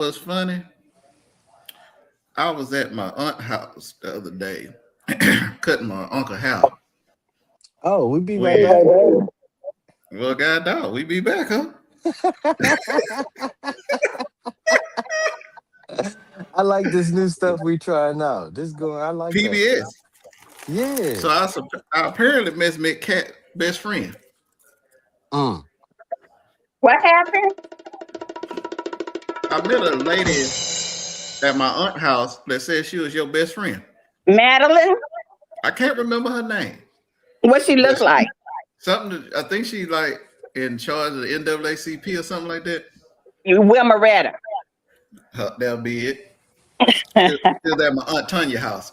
What's funny? I was at my aunt's house the other day, cutting my uncle hair. Oh, we be right When, back. well, God dog, we be back, huh? I like this new stuff we trying out. This going, I like that. PBS. Yeah. So I apparently met Cat best friend. Mm. What happened? I met a lady at my aunt's house that said she was your best friend. Madeline? I can't remember her name, What she but look like? something. I think she like in charge of the NAACP or something like that. Wilma Redder. That'll be it. Still at my aunt Tanya house.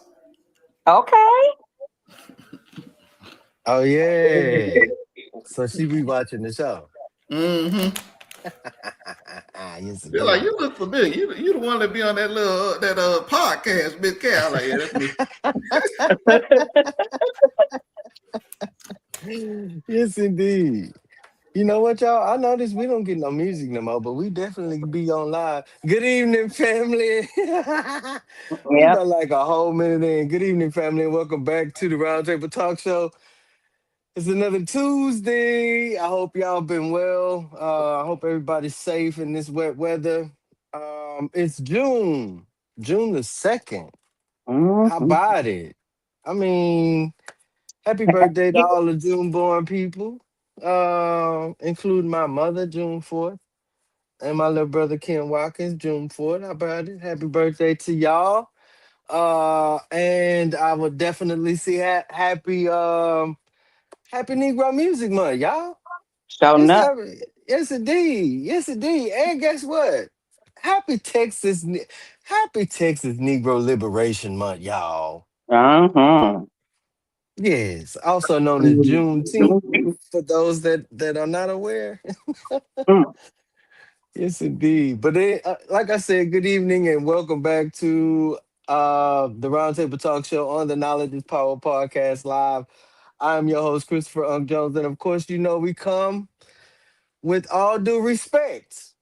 Okay. Oh yeah. So she be watching the show. Mm-hmm. Yes, They're like, indeed. you look familiar. You the one that be on that little that podcast, Miss Cal. Like, yeah, that's me. Yes, indeed. You know what, y'all? I noticed we don't get no music no more, but we definitely be on live. Good evening, family. We Yep. got like a whole minute in. Good evening, family, and welcome back to the Roundtable Talk Show. It's another Tuesday. I hope y'all been well. I hope everybody's safe in this wet weather. It's June the 2nd. How Mhm. about it? I mean, happy birthday to all the June born people, including my mother, June 4th, and my little brother Ken Watkins, June 4th. How about it? Happy birthday to y'all. And I would definitely see happy Negro Music Month, y'all. So It's enough. happy. Yes, indeed. Yes, indeed. And guess what? Happy Texas, Happy Texas Negro Liberation Month, y'all. Uh-huh. Yes, also known as Juneteenth for those that are not aware. Mm. Yes, indeed. But like I said, good evening and welcome back to the Roundtable Talk Show on the Knowledge is Power Podcast Live. I'm your host, Christopher Unk Jones, and of course, you know we come with all due respect.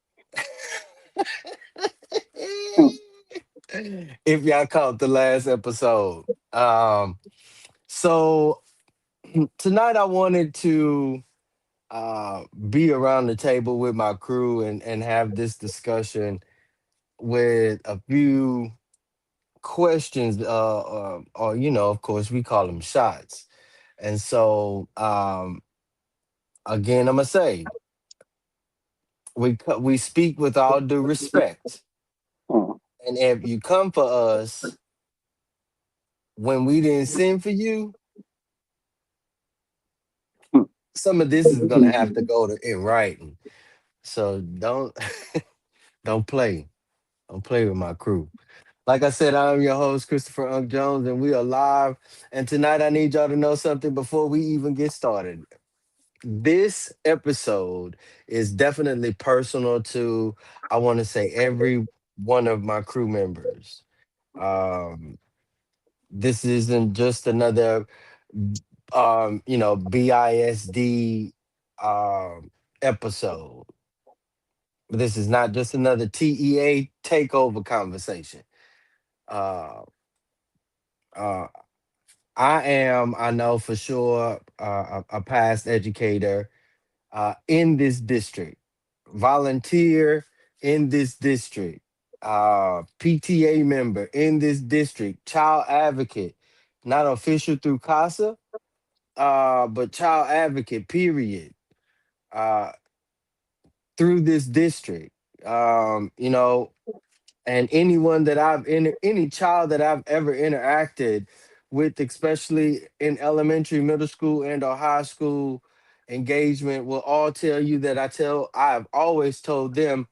If y'all caught the last episode. So tonight I wanted to be around the table with my crew and have this discussion with a few questions, or of course, we call them shots. And so, again, I'm gonna say we speak with all due respect, Mm. and if you come for us when we didn't send for you, some of this is gonna have to go to in writing. So don't play, don't play with my crew. Like I said, I'm your host, Christopher Unk Jones, and we are live. And tonight, I need y'all to know something before we even get started. This episode is definitely personal to, I want to say, every one of my crew members. Um, this isn't just another, BISD episode. This is not just another TEA takeover conversation. Uh, uh, I know for sure, a past educator in this district, volunteer in this district, PTA member in this district, child advocate, not official through CASA, but child advocate, period, uh, through this district. You know, and anyone that any child that I've ever interacted with, especially in elementary, middle school, and or high school engagement, will all tell you that I've always told them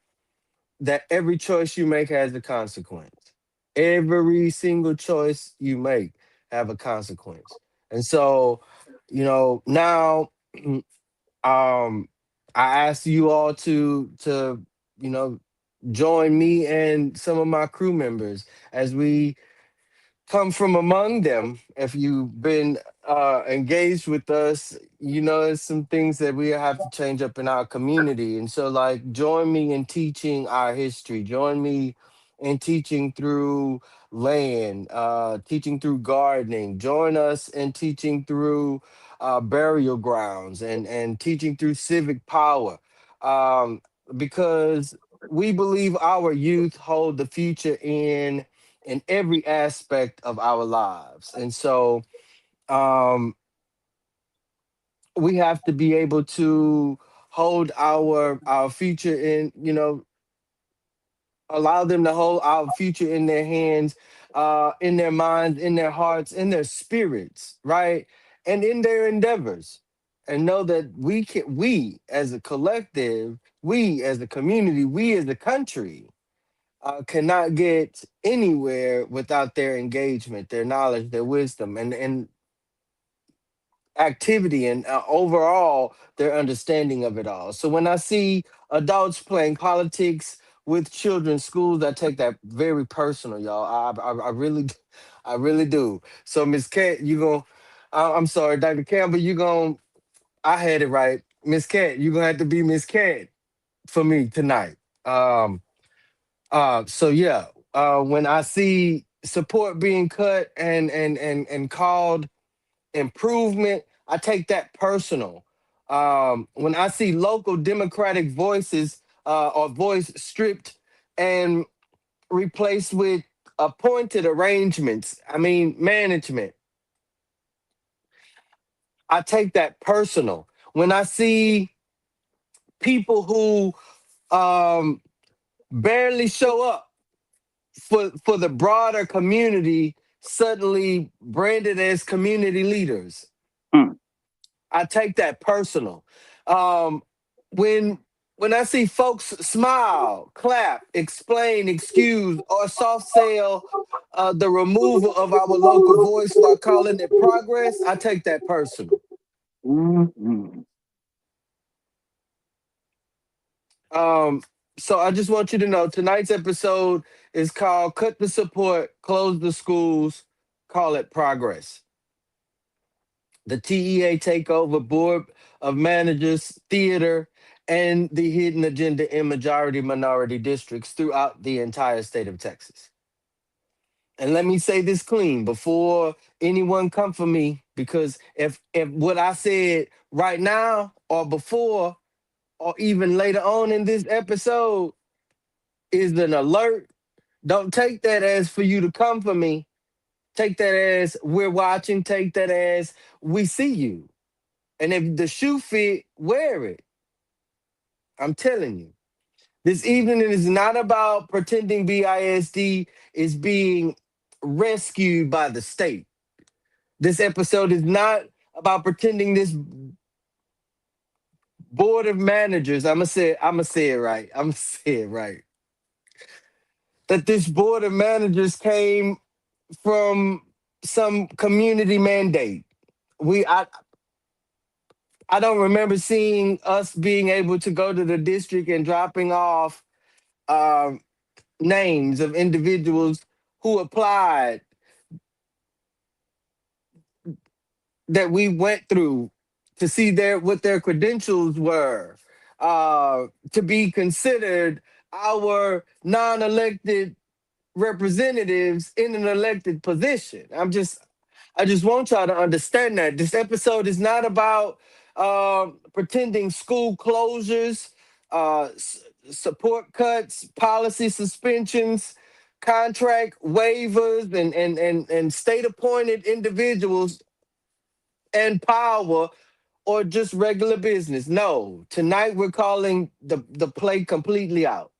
that every choice you make has a consequence. Every single choice you make have a consequence. And so, now um I ask you all to you know join me and some of my crew members as we come from among them. If you've been engaged with us, you know there's some things that we have to change up in our community. And so, like, join me in teaching our history. Join me in teaching through land, teaching through gardening. Join us in teaching through burial grounds and teaching through civic power. Um, because we believe our youth hold the future in every aspect of our lives. And so we have to be able to hold our future in, allow them to hold our future in their hands, in their minds, in their hearts, in their spirits, right? And in their endeavors. And know that we as a collective, we as a community, we as a country, cannot get anywhere without their engagement, their knowledge, their wisdom, and activity, and overall their understanding of it all. So when I see adults playing politics with children's schools, I take that very personal, y'all. I really, I really do. So Miss Cat, you going I'm sorry, Dr. Campbell, you going I had it right. Miss Cat, you gonna have to be Miss Cat for me tonight. Um, so yeah, when I see support being cut and called improvement, I take that personal. When I see local Democratic voices or voice stripped and replaced with appointed arrangements, I mean management, I take that personal. When I see people who um, barely show up for the broader community suddenly branded as community leaders, mm, I take that personal. Um, when when I see folks smile, clap, explain, excuse, or soft sell the removal of our local voice while calling it progress, I take that personal. mm, Um, so I just want you to know tonight's episode is called "Cut the Support, Close the Schools, Call It Progress." The TEA Takeover Board of Managers Theater and the hidden agenda in majority minority districts throughout the entire state of Texas. And let me say this clean before anyone come for me, because if what I said right now or before or even later on in this episode is an alert, don't take that as for you to come for me. Take that as we're watching. Take that as we see you. And if the shoe fit, wear it. I'm telling you. This evening is not about pretending BISD is being rescued by the state. This episode is not about pretending this board of managers, I'm gonna say it right. I'm gonna say it right. That this board of managers came from some community mandate. We I don't remember seeing us being able to go to the district and dropping off um, names of individuals who applied that we went through to see what their credentials were, to be considered our non-elected representatives in an elected position. I just want y'all to understand that this episode is not about pretending school closures, support cuts, policy suspensions, contract waivers, and state appointed individuals and power, or just regular business. No, tonight we're calling the play completely out,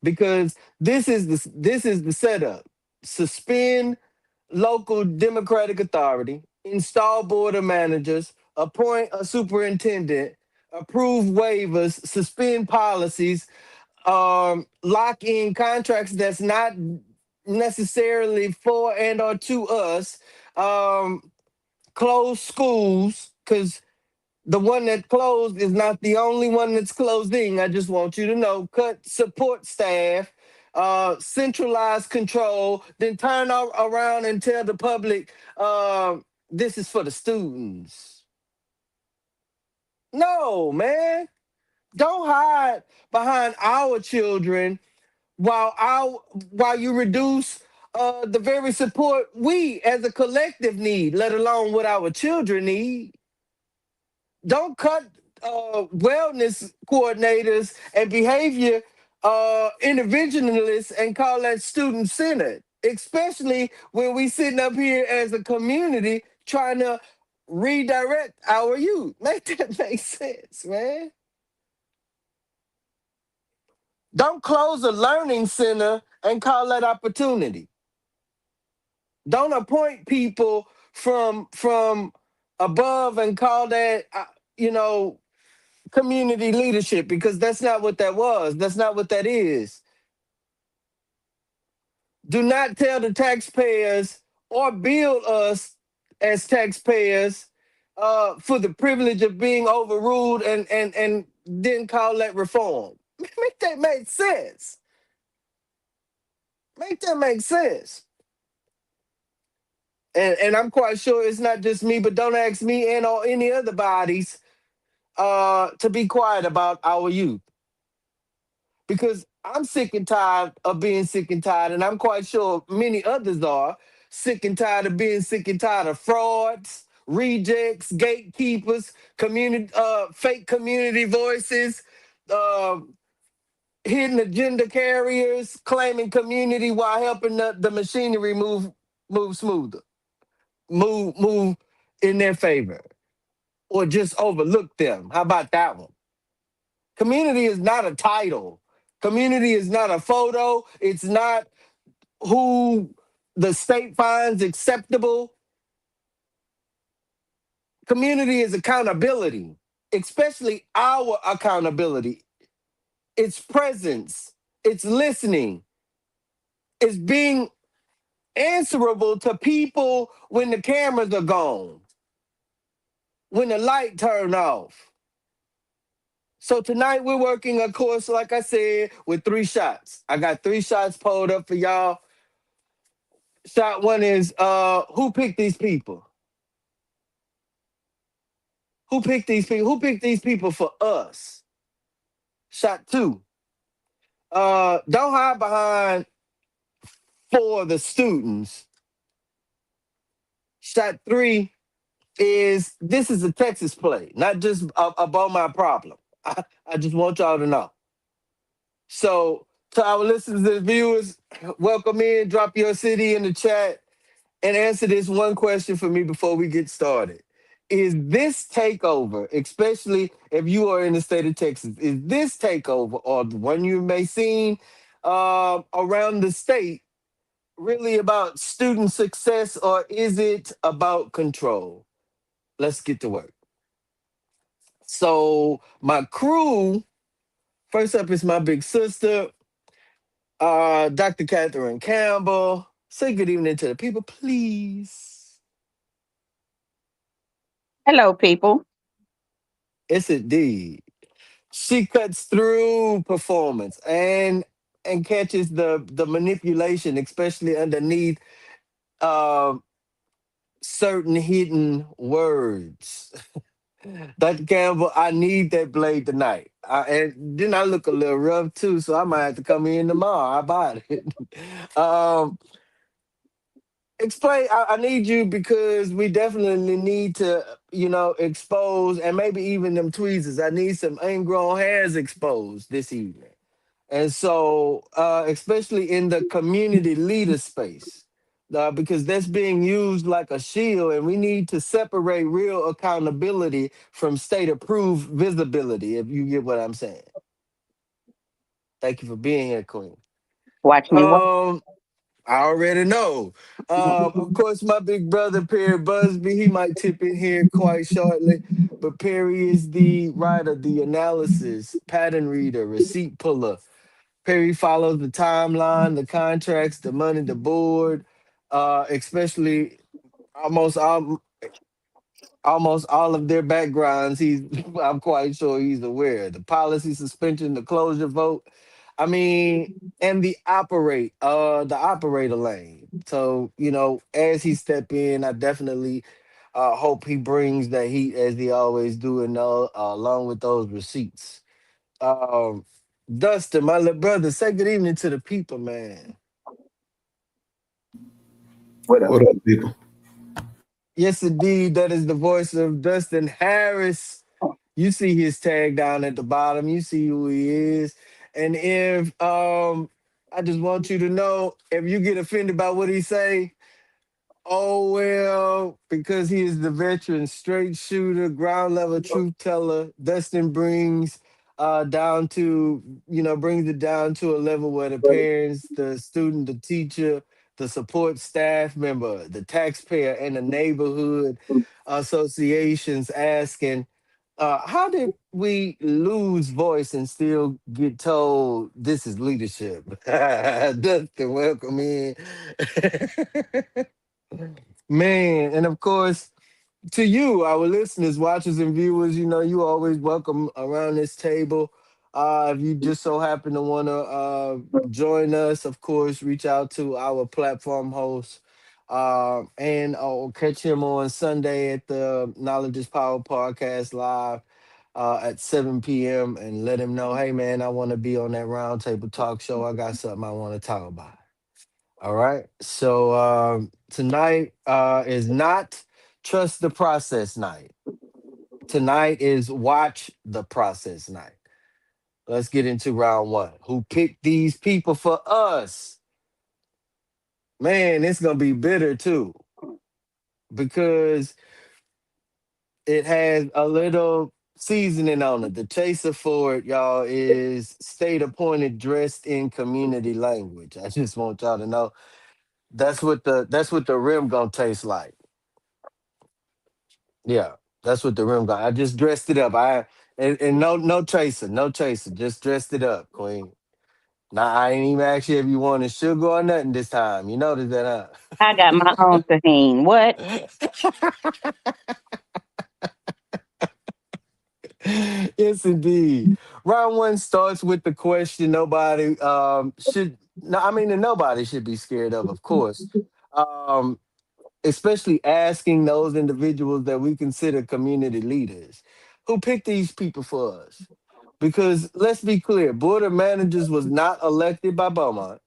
because this is the setup. Suspend local Democratic authority, install board of managers, appoint a superintendent, approve waivers, suspend policies, lock in contracts that's not necessarily for and or to us, um, close schools, because the one that closed is not the only one that's closing. I just want you to know, cut support staff, centralized control, then around and tell the public this is for the students. No, man. Don't hide behind our children while while you reduce the very support we as a collective need, let alone what our children need. Don't cut wellness coordinators and behavior interventionalists and call that student centered, especially when we sitting up here as a community trying to redirect our youth. Make that make sense, man. Don't close a learning center and call that opportunity. Don't appoint people from above and call that you know community leadership, because that's not what that was. That's not what that is. Do not tell the taxpayers or bill us as taxpayers for the privilege of being overruled and then call that reform. Make that make sense. Make that make sense. And I'm quite sure it's not just me, but don't ask me and or any other bodies to be quiet about our youth, because I'm sick and tired of being sick and tired, and I'm quite sure many others are sick and tired of being sick and tired of frauds, rejects, gatekeepers, fake community voices, uh, hidden agenda carriers claiming community while helping the machinery move smoother, move in their favor, or just overlook them. How about that one? Community is not a title. Community is not a photo. It's not who the state finds acceptable. Community is accountability, especially our accountability. It's presence, it's listening, it's being answerable to people when the cameras are gone, when the light turn off. So tonight we're working, of course, like I said, with 3 shots. I got 3 shots pulled up for y'all. Shot one is who picked these people? Who picked these people? Who picked these people for us? Shot two. Don't hide behind for the students. Shot three is this is a Texas play, not just about my problem. I just want y'all to know. So to our listeners and viewers, welcome in. Drop your city in the chat and answer this one question for me before we get started. Is this takeover, especially if you are in the state of Texas, is this takeover or the one you may seen around the state really about student success, or is it about control? Let's get to work. So my crew, first up is my big sister, Dr. Catherine Campbell. Say good evening to the people, please. Hello, people. It's indeed. She cuts through performance and catches the manipulation, especially underneath uh, certain hidden words. Dr. Campbell, I need that blade tonight. And then I look a little rough too, so I might have to come in tomorrow. How about it? um, Explain. I need you because we definitely need to, expose, and maybe even them tweezers. I need some ingrown hairs exposed this evening. And so, especially in the community leader space, because that's being used like a shield, and we need to separate real accountability from state approved visibility, if you get what I'm saying. Thank you for being here, Queen. Watch me work. Um, I already know. Of course, my big brother, Perry Busby, he might tip in here quite shortly. But Perry is the writer, the analysis, pattern reader, receipt puller. Perry follows the timeline, the contracts, the money, the board, especially almost all, almost all of their backgrounds. I'm quite sure he's aware. The policy suspension, the closure vote. I mean, and the operator lane. So, as he step in, I definitely hope he brings that heat as he always do, and along with those receipts. Um, Dustin, my little brother, say good evening to the people, man. What up? What up, people? Yes, indeed, that is the voice of Dustin Harris. You see his tag down at the bottom. You see who he is. And if I just want you to know, if you get offended by what he say, oh well, because he is the veteran straight shooter, ground level truth teller. Dustin brings down to brings it down to a level where the parents, the student, the teacher, the support staff member, the taxpayer, and the neighborhood associations asking, how did we lose voice and still get told this is leadership? Dustin, welcome in. Man, and of course, to you, our listeners, watchers, and viewers, you always welcome around this table. If you just so happen to want to join us, of course, reach out to our platform host. And I'll catch him on Sunday at the Knowledge is Power podcast live at 7 p.m. and let him know, hey, man, I want to be on that roundtable talk show. I got something I want to talk about. All right. So tonight is not trust the process night. Tonight is watch the process night. Let's get into round one. Who picked these people for us? Man, it's gonna be bitter too because it has a little seasoning on it. The chaser for it, y'all, is state appointed dressed in community language. I just want y'all to know that's what the rim gonna taste like. Yeah, that's what the rim got. I just dressed it up. And no chaser, no chaser. Just dressed it up, Queen. Now I ain't even ask you if you wanted sugar or nothing this time. You noticed that, I got my own tahine. What? huh? Yes, indeed. Round one starts with the question nobody should. No, I mean, and nobody should be scared of course. Um, Especially asking those individuals that we consider community leaders who picked these people for us. Because let's be clear, Board of Managers was not elected by Beaumont.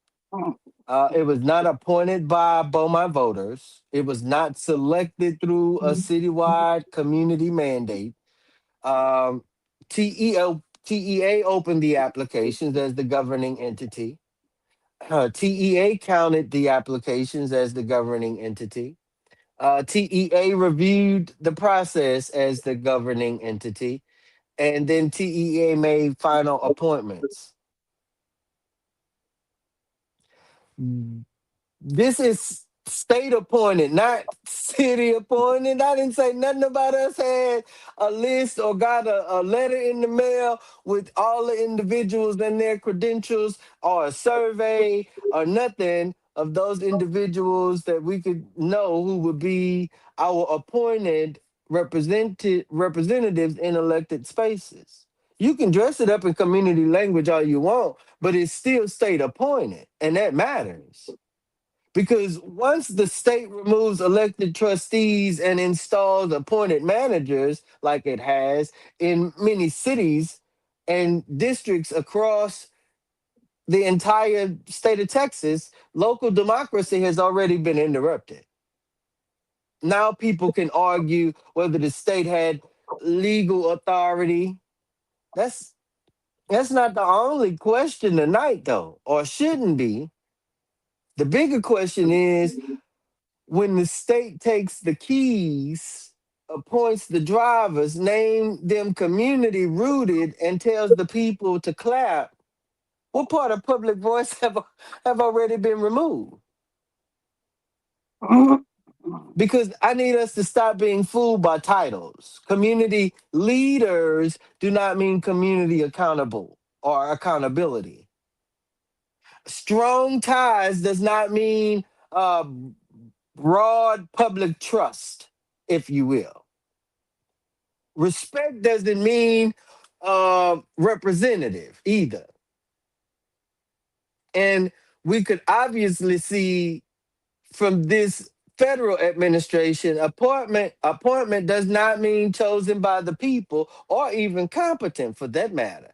It was not appointed by Beaumont voters. It was not selected through a citywide community mandate. Um, TEA opened the applications as the governing entity. TEA counted the applications as the governing entity. TEA reviewed the process as the governing entity, and then TEA made final appointments. This is state appointed, not city appointed. I didn't say nothing about us had a list or got a letter in the mail with all the individuals and their credentials or a survey or nothing of those individuals that we could know who would be our appointed representatives in elected spaces. You can dress it up in community language all you want, but it's still state appointed, and that matters. Because once the state removes elected trustees and installs appointed managers, like it has in many cities and districts across the entire state of Texas, local democracy has already been interrupted. Now people can argue whether the state had legal authority. That's that's not the only question tonight, though, or shouldn't be. The bigger question is when the state takes the keys, appoints the drivers, name them community rooted, and tells the people to clap, what part of public voice have already been removed? Because I need us to stop being fooled by titles. Community leaders do not mean community accountable or accountability. Strong ties does not mean broad public trust, if you will. Respect doesn't mean representative either. And we could obviously see from this federal administration, appointment does not mean chosen by the people or even competent for that matter.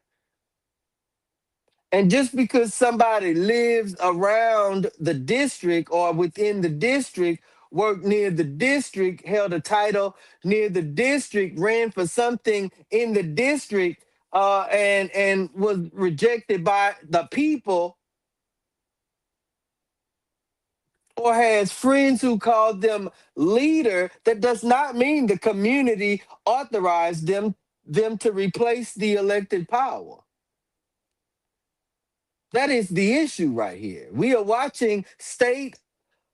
And just because somebody lives around the district or within the district, worked near the district, held a title near the district, ran for something in the district, and was rejected by the people, or has friends who call them leader, that does not mean the community authorized them to replace the elected power. That is the issue right here. We are watching state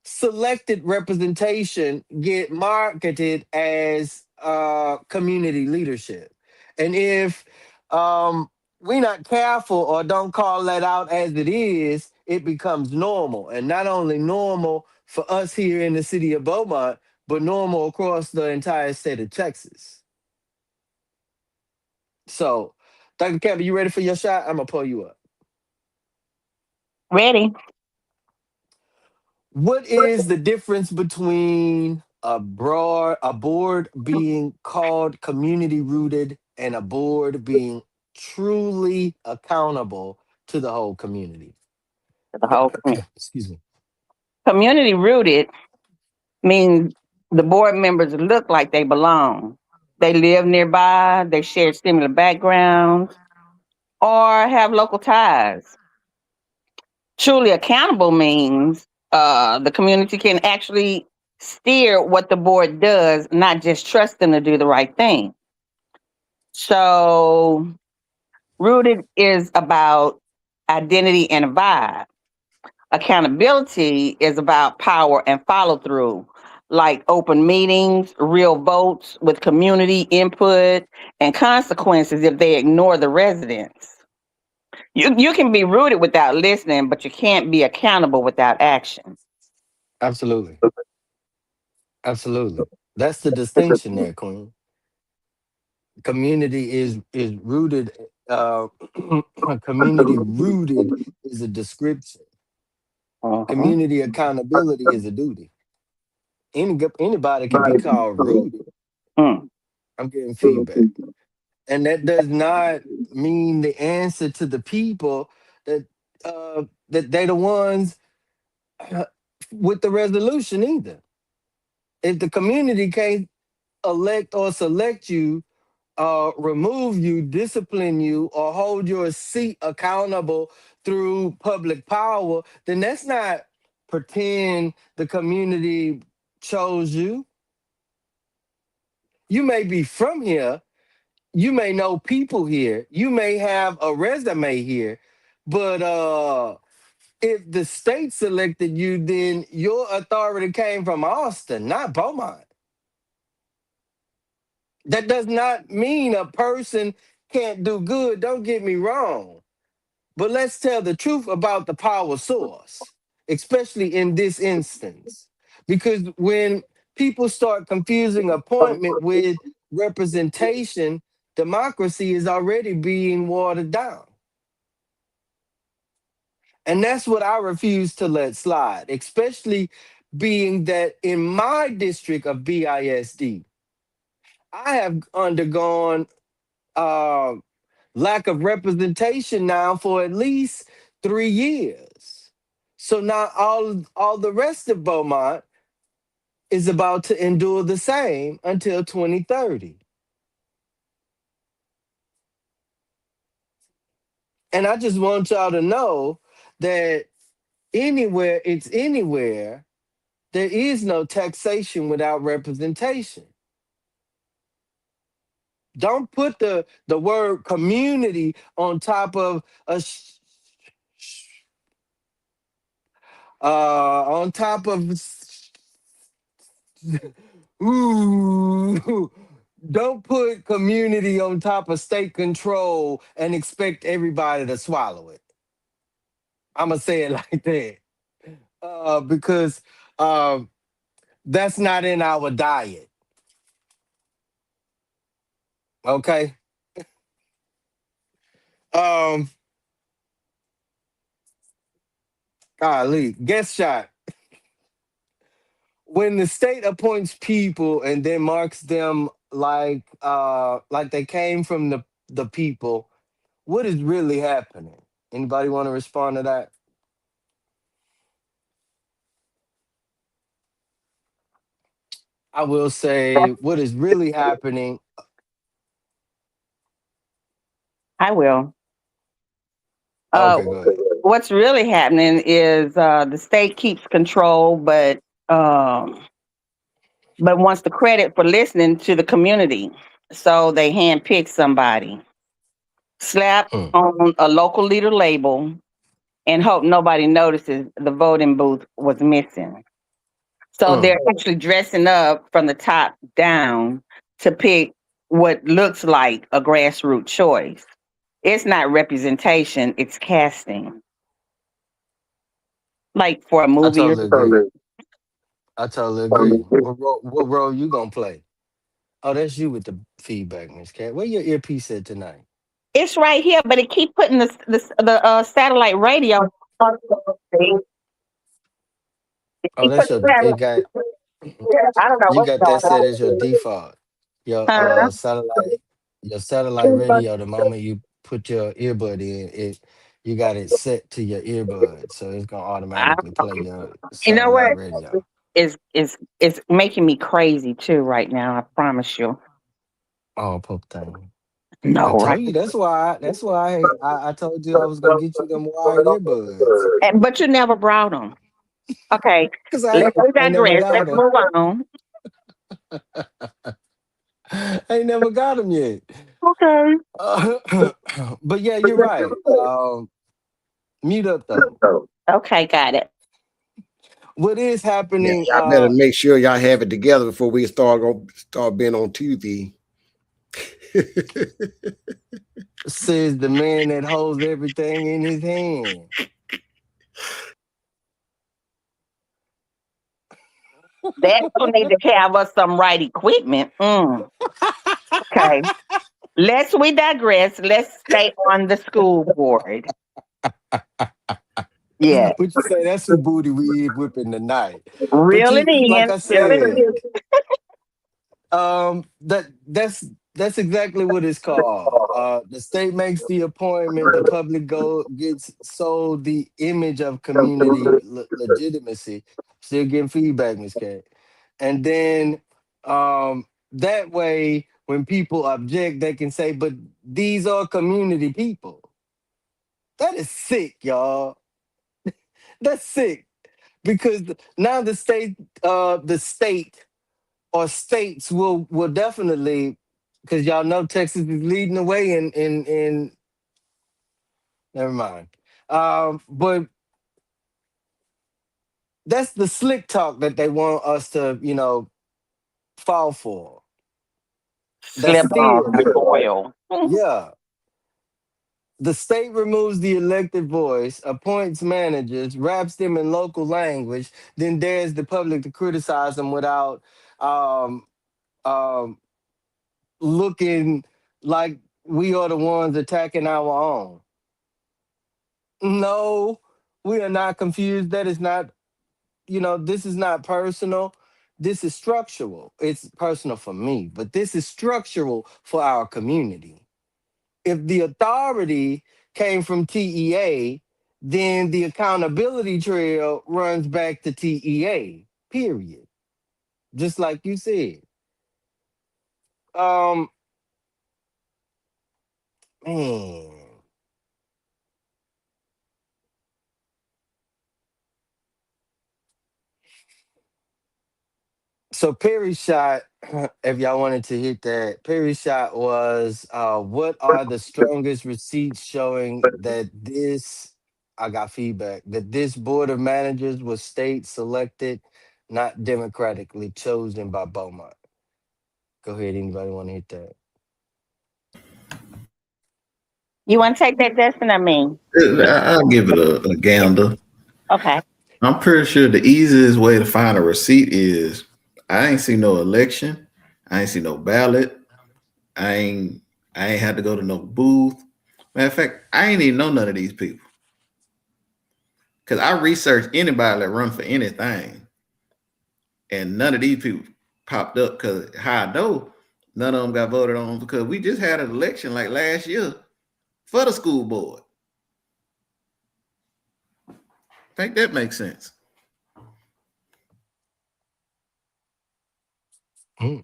selected representation get marketed as community leadership. And if we're not careful or don't call that out as it is, it becomes normal. And not only normal for us here in the city of Beaumont, but normal across the entire state of Texas. So, Dr. Campbell, you ready for your shot? I'm going to pull you up. Ready? What is the difference between a board being called community rooted and a board being truly accountable to the whole community? The whole Excuse me. community rooted means the board members look like they belong. They live nearby, they share similar backgrounds, or have local ties. Truly accountable means the community can actually steer what the board does, not just trust them to do the right thing. So, rooted is about identity and a vibe. Accountability is about power and follow through, like open meetings, real votes with community input, and consequences if they ignore the residents. You can be rooted without listening, but you can't be accountable without action. Absolutely. Absolutely. That's the distinction there, Queen. Community is rooted, uh, community rooted is a description. Mhm. Community accountability is a duty. Anybody can be called rooted. Mm. I'm getting feedback. And that does not mean the answer to the people that that they the ones uh, with the resolution either. If the community can't elect or select you, remove you, discipline you, or hold your seat accountable through public power, then that's not pretend the community chose you. You may be from here, you may know people here, you may have a resume here, but if the state selected you, then your authority came from Austin, not Beaumont. That does not mean a person can't do good, don't get me wrong. But let's tell the truth about the power source, especially in this instance. Because when people start confusing appointment with representation, democracy is already being watered down. And that's what I refuse to let slide, especially being that in my district of BISD, I have undergone uh, lack of representation now for at least 3 years. So now all the rest of Beaumont is about to endure the same until 2030. And I just want y'all to know that anywhere it's anywhere, there is no taxation without representation. Don't put the word community on top of a on top of ooh, don't put community on top of state control and expect everybody to swallow it. I'm gonna say it like that because um, that's not in our diet. Okay. Um, Golly, guest shot. When the state appoints people and then marks them like they came from the people, what is really happening? Anybody want to respond to that? I will say what is really happening. I will. Uh, Okay, go ahead. what's really happening is the state keeps control, um, but wants the credit for listening to the community. So they handpick somebody, slap Mm, on a local leader label, and hope nobody notices the voting booth was missing. So they're mm. actually dressing up from the top down to pick what looks like a grassroots choice. It's not representation, it's casting, like for a I movie or totally agree. something. I totally agree. What role you gonna play? Oh, that's you with the feedback, Miss Cat. Where your earpiece at tonight? It's right here, but it keep putting the satellite radio. It Oh, keep that's putting your. It satellite. got. I don't know You what's got that going set as your on. default. Your Huh? satellite. Your satellite radio. The moment you put your earbud in, it you got it set to your earbud, so it's gonna I, automatically play your you know satellite what? radio. Is making me crazy too right now. I promise you. Oh, poop thing. I No, right? told you that's why I told you I was gonna get you them wired earbuds. But you never brought them. Okay, Cause let's I ain't never digress. got Let's them. move on. I ain't never got them yet. Okay. But yeah, you're right. Mute up though. Okay, got it. What is Yeah, happening? y'all better make sure y'all have it together before we start being on TV. Says the man that holds everything in his hand. That's gonna need to have us some right equipment. Okay. We digress. Let's stay on the school board. Yeah. What you say? That's some booty we whipping tonight. But Reel it you, like in. I Reel it said, in. that's exactly what it's called. The state makes the appointment. The public gets sold the image of community legitimacy. Still getting feedback, Miss Cat. And then that way, when people object, they can say, "But these are community people." That is sick, y'all. That's sick because now the state or states will definitely, because y'all know Texas is leading the way in never mind. But that's the slick talk that they want us to, fall for. That's Slip off fear the there. oil. Yeah. The state removes the elected voice, appoints managers, wraps them in local language, then dares the public to criticize them without um, um, looking like we are the ones attacking our own. No, we are not confused. That is not, this is not personal. This is structural. It's personal for me, but this is structural for our community. If the authority came from TEA, then the accountability trail runs back to TEA, period. Just like you said. Um, man. So Perry shot, if y'all wanted to hit that, Perry shot was what are the strongest receipts showing that I got feedback, that this board of managers was state selected, not democratically chosen by Beaumont. Go ahead, anybody want to hit that? You want to take that, Dustin? I mean, I'll give it a gander. okay. I'm pretty sure the easiest way to find a receipt is I ain't see no election. I ain't see no ballot. I ain't I ain't had to go to no booth. Matter of fact, I ain't even know none of these people. Because I researched anybody that run for anything, and none of these people popped up. Because how I know none of them got voted on, because we just had an election like last year for the school board. I think that makes sense. Mm.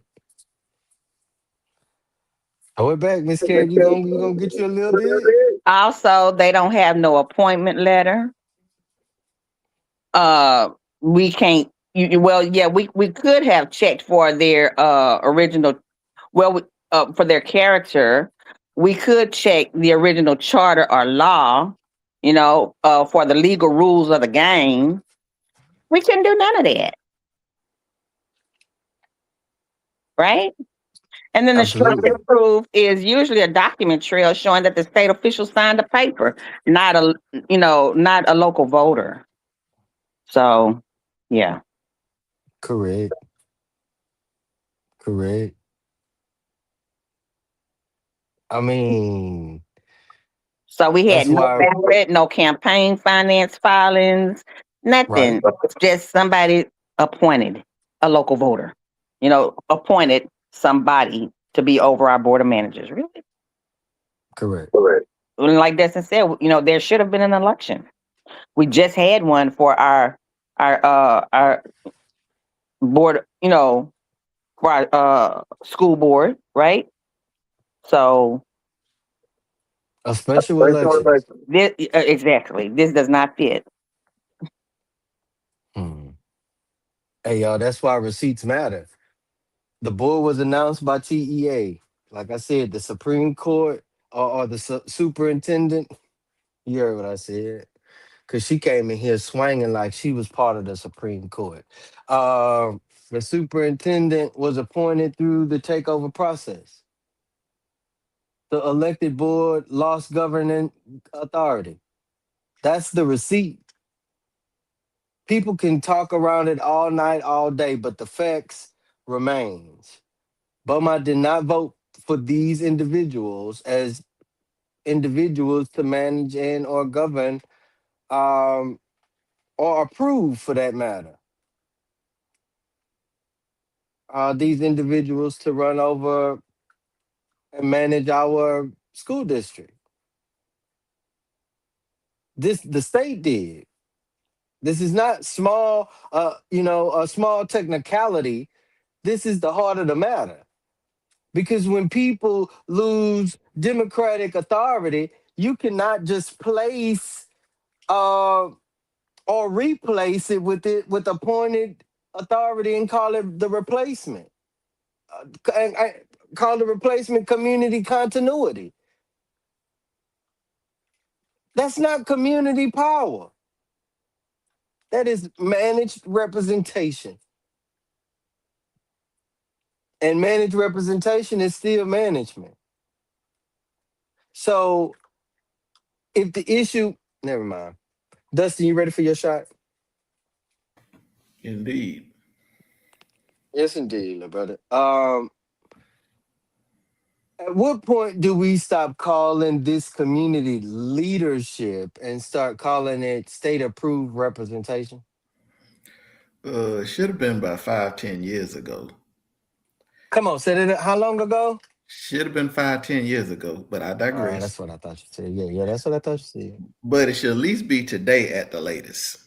Throw it back, Miss Cat. You gonna get you a little bit? Also, they don't have no appointment letter. We can't. Well, yeah, we could have checked for their original. Well, for their character, we could check the original charter or law. For the legal rules of the game. We couldn't do none of that, right? And then the Absolutely. structure proof is usually a document trail showing that the state official signed the paper, not a local voter. So, yeah. Correct. Correct. I mean, So we had that's no why, ballot, no campaign finance filings, nothing. right? It's just somebody appointed a local voter. Appointed somebody to be over our board of managers. Really? Correct. Correct. And like Destin said, there should have been an election. We just had one for our board, for our school board, right? So A special election. this exactly. This does not fit. Hmm. Hey, y'all, that's why receipts matter. The board was announced by TEA. Like I said, the Supreme Court or the superintendent. You heard what I said. Because she came in here swinging like she was part of the Supreme Court. The superintendent was appointed through the takeover process. The elected board lost governing authority. That's the receipt. People can talk around it all night, all day, but the facts remains. Beaumont did not vote for these individuals as individuals to manage and or govern um, or approve for that matter. These individuals to run over and manage our school district. This the state did. This is not small, a small technicality. This is the heart of the matter. Because when people lose democratic authority, you cannot just place uh, or replace it with appointed authority and call it the replacement. And I call the replacement community continuity. That's not community power. That is managed representation. And managed representation is still management. So if the issue, never mind. Dustin, you ready for your shot? Indeed. Yes, indeed, little brother. At what point do we stop calling this community leadership and start calling it state approved representation? It should have been about 5, 10 years ago. Come on, said it how long ago? Should have been 5, 10 years ago, but I digress. That's what I thought you said. Yeah, that's what I thought you said. But it should at least be today at the latest.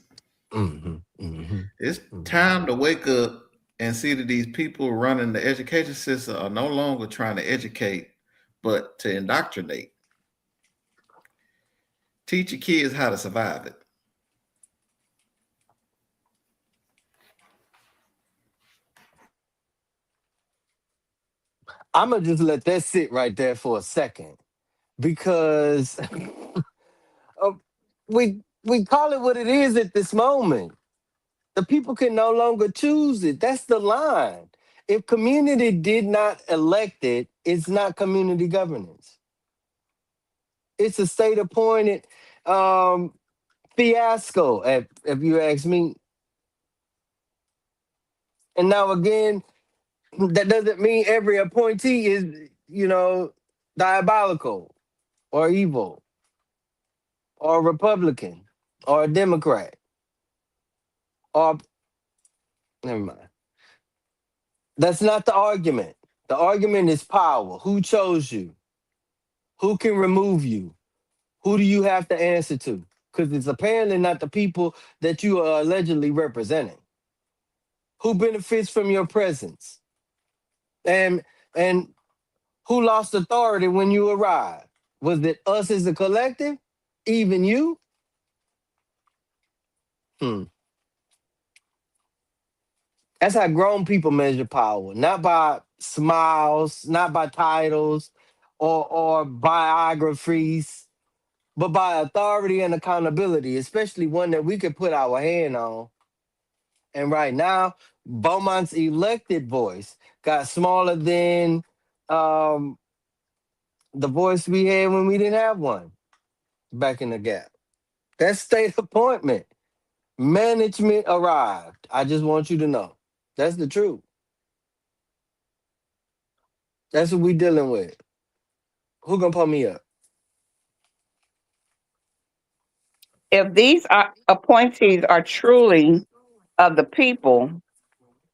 Mm-hmm, mm-hmm, It's mm-hmm. time to wake up and see that these people running the education system are no longer trying to educate, but to indoctrinate. Teach your kids how to survive it. I'm gonna just let that sit right there for a second because uh, we call it what it is at this moment. The people can no longer choose it. That's the line. If community did not elect it, it's not community governance. It's a state appointed um, fiasco, if you ask me. And now again, that doesn't mean every appointee is, diabolical or evil or Republican or a Democrat, or never mind. That's not the argument. The argument is power. Who chose you? Who can remove you? Who do you have to answer to? Because it's apparently not the people that you are allegedly representing. Who benefits from your presence? And and who lost authority when you arrived? Was it us as a collective? Even you? Hmm. That's how grown people measure power, not by smiles, not by titles or biographies, but by authority and accountability, especially one that we could put our hand on. And right now, Beaumont's elected voice got smaller than um, the voice we had when we didn't have one back in the gap. That's state appointment. Management arrived. I just want you to know. That's the truth. That's what we dealing with. Who gonna put me up? If these appointees are truly of the people,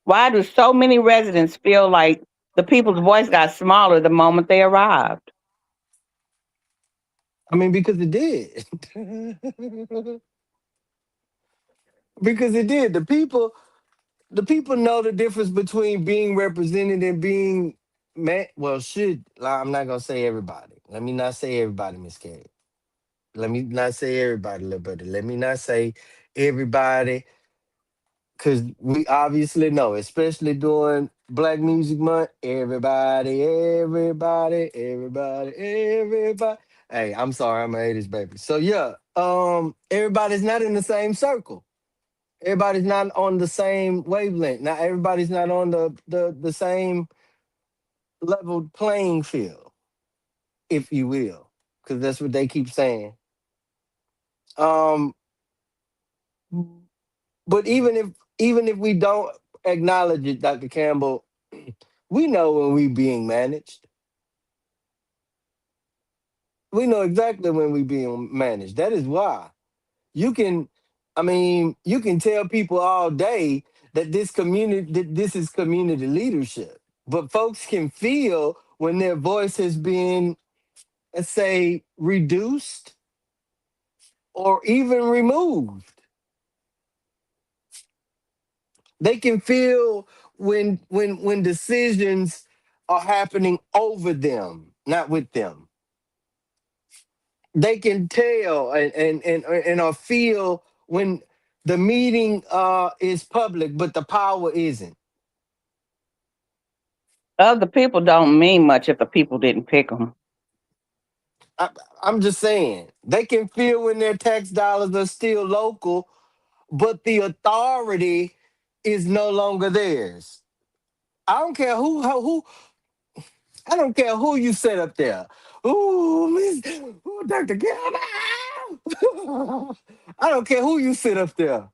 why do so many residents feel like the people's voice got smaller the moment they arrived? I mean, because it did. Because it did. The people know the difference between being represented and being man. Well, I'm not gonna say everybody. Let me not say everybody, Miss K. Let me not say everybody, little buddy. Let me not say everybody, because we obviously know, especially during Black Music Month, everybody, everybody, everybody, everybody. Hey, I'm sorry, I'm a 80s baby. So yeah, everybody's not in the same circle. Everybody's not on the same wavelength. Not everybody's not on the same level playing field, if you will, because that's what they keep saying. Um, but even if we don't acknowledge it, Dr. Campbell, we know when we being managed. We know exactly when we being managed. That is why you can, I mean, you can tell people all day that this is community leadership, but folks can feel when their voice has been, let's say, reduced or even removed. They can feel when decisions are happening over them, not with them. They can tell and or feel when the meeting is public, but the power isn't. Of the people don't mean much if the people didn't pick them. I, I'm just saying they can feel when their tax dollars are still local, but the authority is no longer theirs. I don't care who I don't care who you set up there. Ooh, Dr. Gilman. I don't care who you sit up there.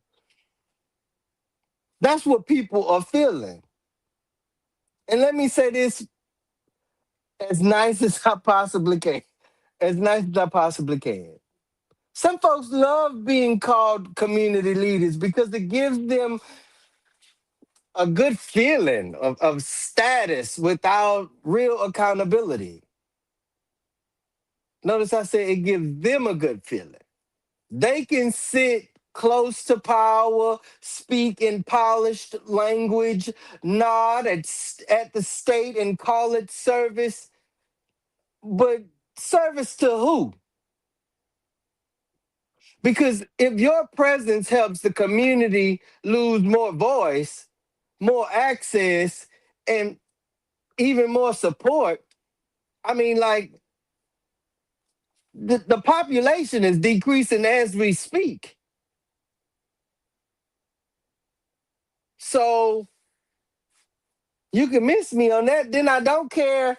That's what people are feeling. And let me say this as nice as I possibly can. As nice as I possibly can. Some folks love being called community leaders because it gives them a good feeling of status without real accountability. Notice I said it gives them a good feeling. They can sit close to power, speak in polished language, nod at the state and call it service. But service to who? Because if your presence helps the community lose more voice, more access, and even more support, I mean, like the population is decreasing as we speak. So you can miss me on that. Then I don't care.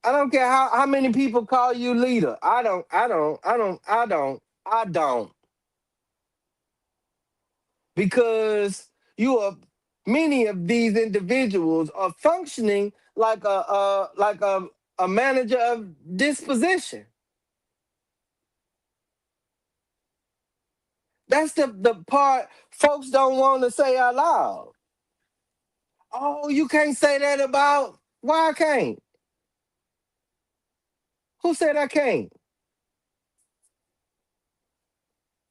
I don't care how many people call you leader. I don't. Because you are many of these individuals are functioning like a manager of disposition. That's the part folks don't want to say out loud. Oh, you can't say that about why I can't. Who said I can't?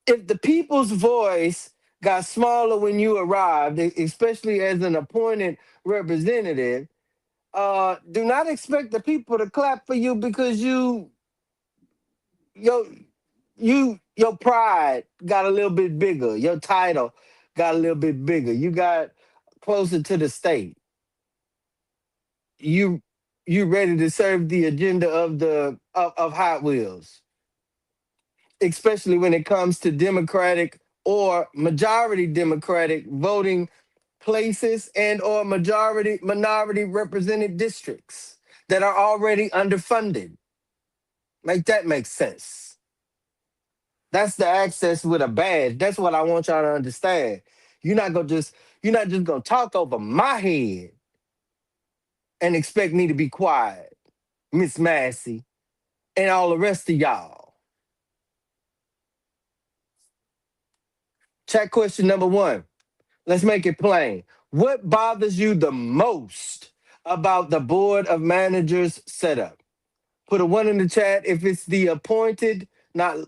If the people's voice got smaller when you arrived, especially as an appointed representative, do not expect the people to clap for you because your your pride got a little bit bigger. Your title got a little bit bigger. You got closer to the state. You you ready to serve the agenda of of Hot Wheels, especially when it comes to Democratic or majority Democratic voting places and or majority minority represented districts that are already underfunded. Make that make sense. That's the access with a badge. That's what I want y'all to understand. You're not gonna just you're not just gonna talk over my head and expect me to be quiet, Miss Massey, and all the rest of y'all. Chat question number one. Let's make it plain. What bothers you the most about the board of managers setup? Put a one in the chat if it's the appointed, not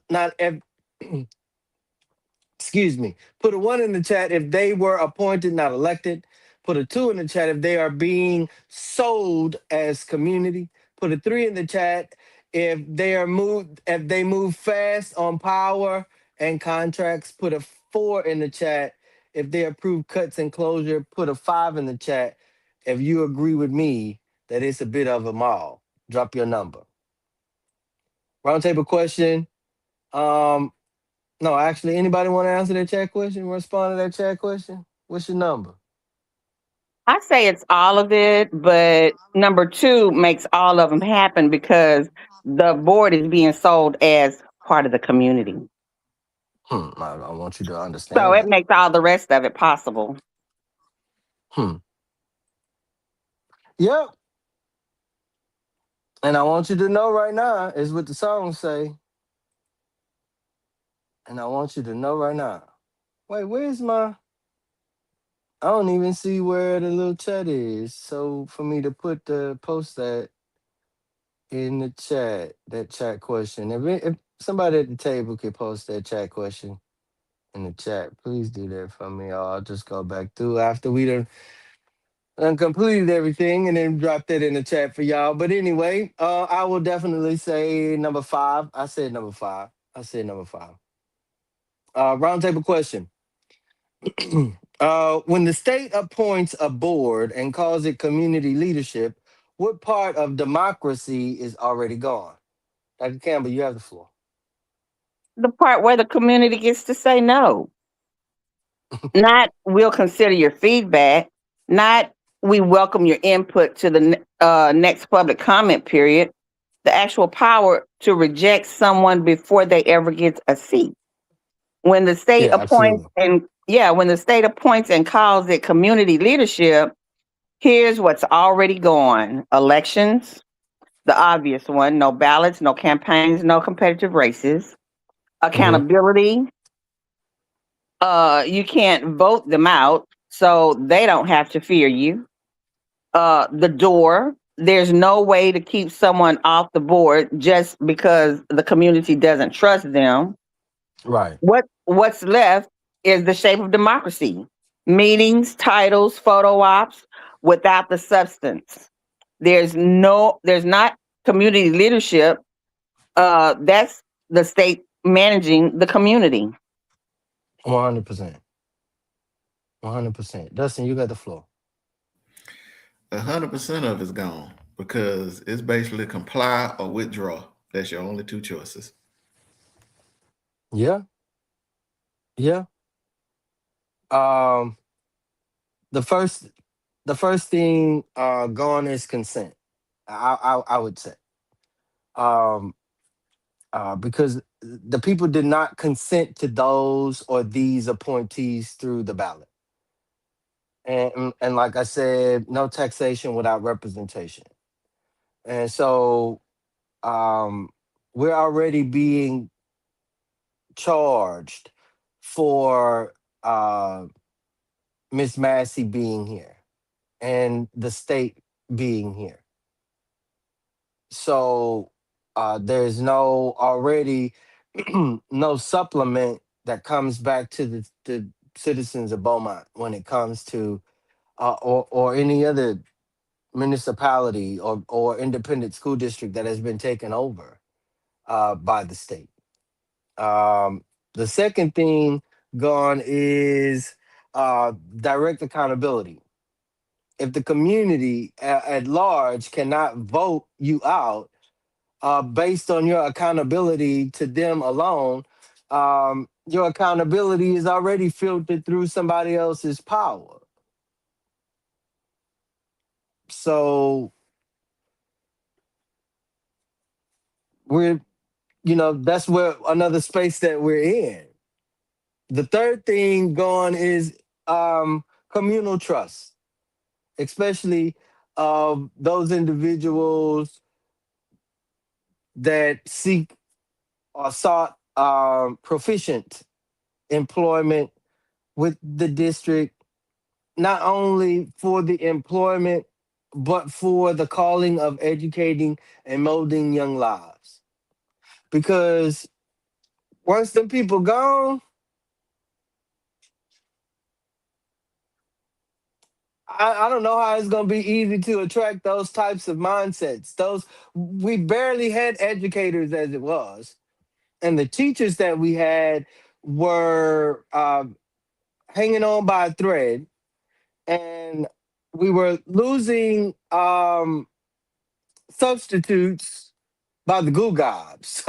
excuse me. Put a one in the chat if they were appointed, not elected. Put a two in the chat if they are being sold as community. Put a three in the chat if they move fast on power and contracts. Put a four in the chat if they approve cuts and closure. Put a five in the chat if you agree with me that it's a bit of a mall. Drop your number. Roundtable question. Um, no, actually, anybody want to answer that chat question? Respond to that chat question? What's your number? I say it's all of it, but number two makes all of them happen because the board is being sold as part of the community. I want you to So understand it that. makes all the rest of it possible. Hmm. Yep. And I want you to know right now is what the songs say. And I want you to know right now. Wait, where's my? I don't even see where the little chat is. So for me to put the post that in the chat, that chat question. If somebody at the table could post that chat question in the chat, please do that for me. Or I'll just go back through after we done completed everything and then drop that in the chat for y'all. But anyway, I will definitely say number five. I said number five. I said number five. Roundtable question. When the state appoints a board and calls it community leadership, what part of democracy is already gone? Dr. Campbell, you have the floor. The part where the community gets to say no, not we'll consider your feedback, not we welcome your input to the next public comment period, the actual power to reject someone before they ever get a seat. When the state Yeah, appoints absolutely. and yeah, when the state appoints and calls it community leadership, here's what's already gone. Elections, the obvious one, no ballots, no campaigns, no competitive races. Hmm. Accountability, you can't vote them out, so they don't have to fear you. The door, there's no way to keep someone off the board just because the community doesn't trust them. Right. What's left is the shape of democracy. Meetings, titles, photo ops without the substance. There's not community leadership. That's the state managing the community. 100%. 100%. Dustin, you got the floor. 100% of it's gone because it's basically comply or withdraw. That's your only two choices. Yeah. Yeah. Um, the first the first thing gone is consent. I would say. Um, because the people did not consent to those or these appointees through the ballot. And like I said, no taxation without representation. And so um, we're already being charged for Miss Massey being here and the state being here. So there's no already no supplement that comes back to the citizens of Beaumont when it comes to or any other municipality or independent school district that has been taken over by the state. The second thing gone is direct accountability. If the community at large cannot vote you out based on your accountability to them alone, your accountability is already filtered through somebody else's power. So we're, that's where another space that we're in. The third thing going is communal trust, especially those individuals that seek or sought proficient employment with the district, not only for the employment, but for the calling of educating and molding young lives. Because once them people gone, I don't know how it's going to be easy to attract those types of mindsets. We barely had educators as it was, and the teachers that we had were hanging on by a thread, and we were losing substitutes by the goo gobs.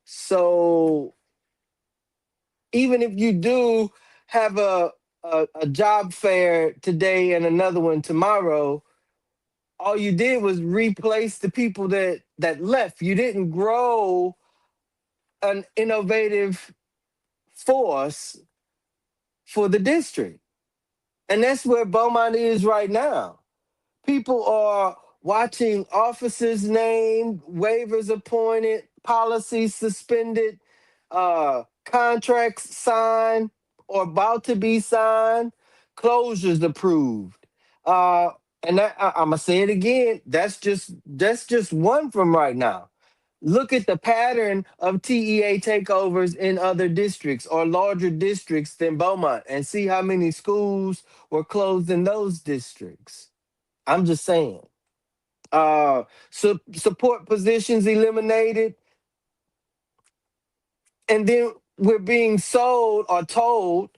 So even if you do have a job fair today and another one tomorrow, all you did was replace the people that left. You didn't grow an innovative force for the district. And that's where Beaumont is right now. People are watching officers named, waivers appointed, policies suspended, contracts signed or about to be signed, closures approved. And I'm gonna say it again. That's just one from right now. Look at the pattern of TEA takeovers in other districts or larger districts than Beaumont, and see how many schools were closed in those districts. I'm just saying. Support positions eliminated, and then we're being sold or told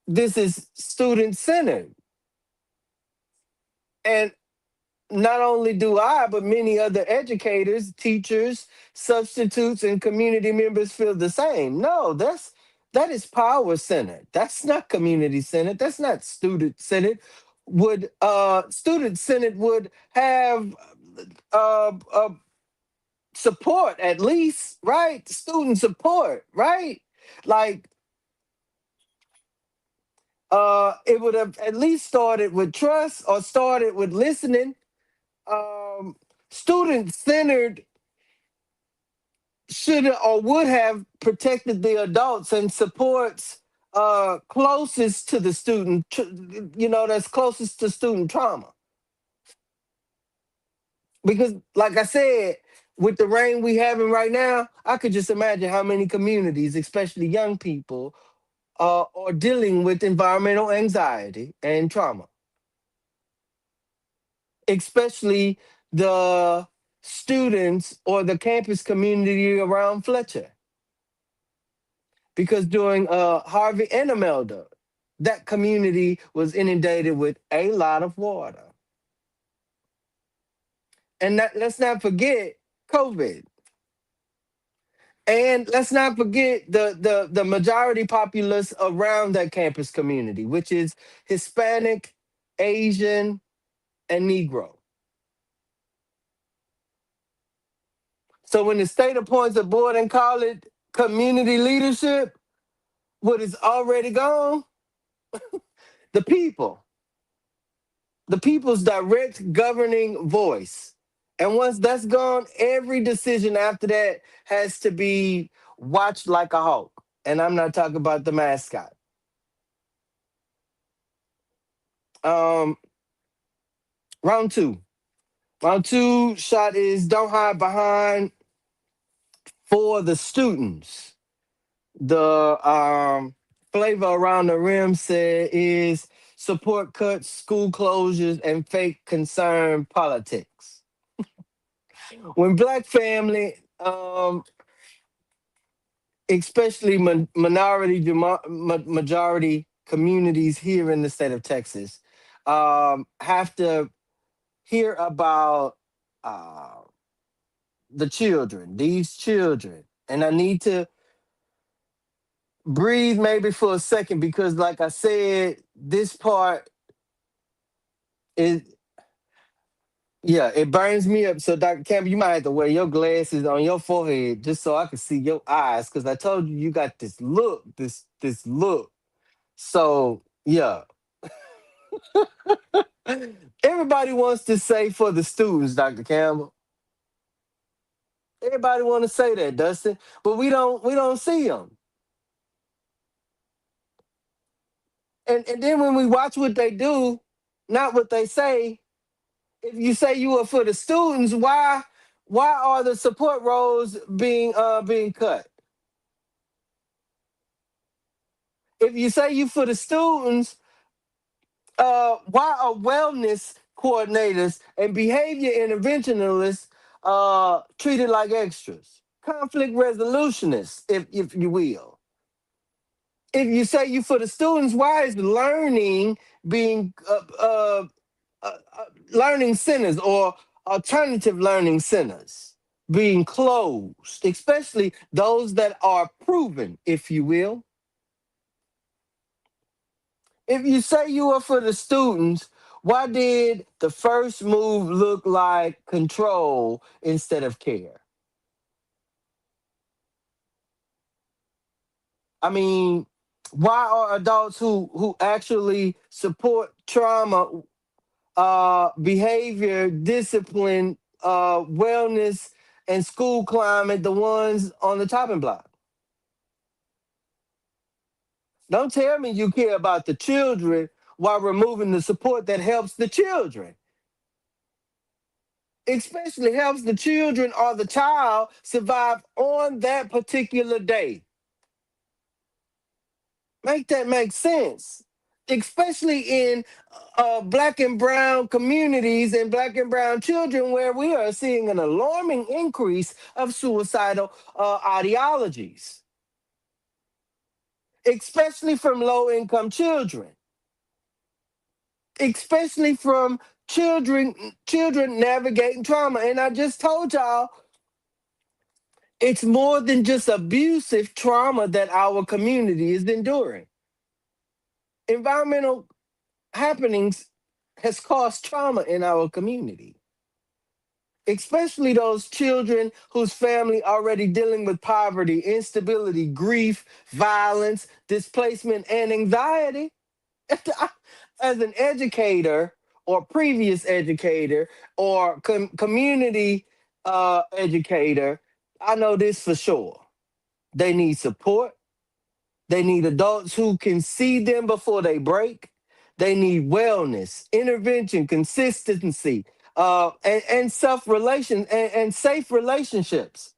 this is student centered. And not only do I, but many other educators, teachers, substitutes, and community members feel the same. No, that is power centered. That's not community centered. That's not student centered. Would student centered would have support at least, right? Student support, right? Like it would have at least started with trust or started with listening. Student centered should or would have protected the adults and supports closest to the student, that's closest to student trauma. Because, like I said, with the rain we having right now, I could just imagine how many communities, especially young people, are dealing with environmental anxiety and trauma. Especially the students or the campus community around Fletcher. Because during Harvey and Imelda, that community was inundated with a lot of water. And let's not forget COVID. And let's not forget the majority populace around that campus community, which is Hispanic, Asian, and Negro. So when the state appoints a board and call it community leadership, what is already gone? The people's direct governing voice. And once that's gone, every decision after that has to be watched like a hawk. And I'm not talking about the mascot. Um, round two. Round two shot is don't hide behind for the students. The flavor around the rim said is support cuts, school closures, and fake concern politics. When black family, especially majority communities here in the state of Texas, have to hear about uh, these children, and I need to breathe maybe for a second because, like I said, this part is, yeah, it burns me up. So, Dr. Campbell, you might have to wear your glasses on your forehead just so I can see your eyes, because I told you you got this look, this look. So, yeah, everybody wants to say for the students, Dr. Campbell. Everybody want to say that, Dustin, but we don't see them. And then when we watch what they do, not what they say. If you say you are for the students, why are the support roles being cut? If you say you for the students, why are wellness coordinators and behavior interventionists treated like extras? Conflict resolutionists, if you will. If you say you for the students, why is learning being learning centers or alternative learning centers being closed, especially those that are proven, if you will? If you say you are for the students, why did the first move look like control instead of care? I mean, why are adults who actually support trauma, behavior, discipline, wellness, and school climate the ones on the chopping block? Don't tell me you care about the children while removing the support that helps the children, especially helps the children or the child survive on that particular day. Make that make sense. Especially in black and brown communities and black and brown children, where we are seeing an alarming increase of suicidal ideologies, especially from low income children, especially from children navigating trauma. And I just told y'all, it's more than just abusive trauma that our community is enduring. Environmental happenings has caused trauma in our community, especially those children whose family already dealing with poverty, instability, grief, violence, displacement, and anxiety. As an educator or previous educator or community educator, I know this for sure. They need support. They need adults who can see them before they break. They need wellness, intervention, consistency, and self relation and safe relationships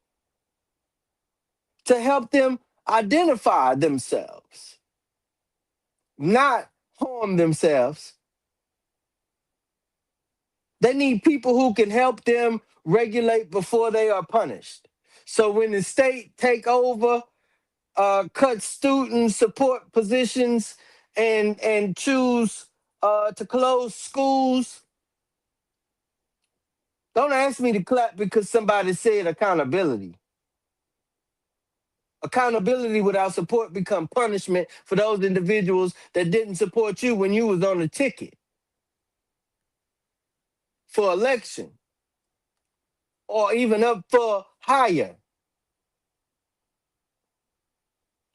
to help them identify themselves, not harm themselves. They need people who can help them regulate before they are punished. So when the state take over, cut student support positions, and choose to close schools, don't ask me to clap because somebody said accountability. Accountability without support become punishment for those individuals that didn't support you when you was on the ticket for election or even up for hire.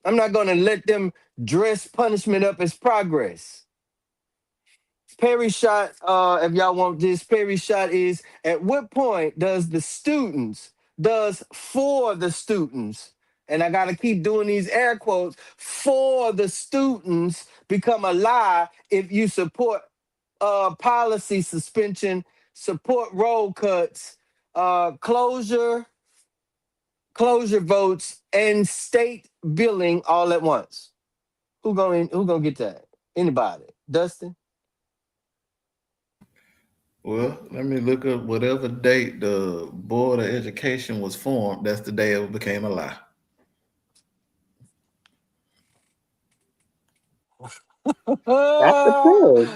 I'm not going to let them dress punishment up as progress. Perry shot, if y'all want this, Perry shot is, at what point does for the students and I got to keep doing these air quotes, for the students become a lie if you support policy suspension, support roll cuts, closure votes, and state billing all at once. Who gonna get that? Anybody? Dustin? Well, let me look up whatever date the Board of Education was formed. That's the day it became a lie. That's the truth.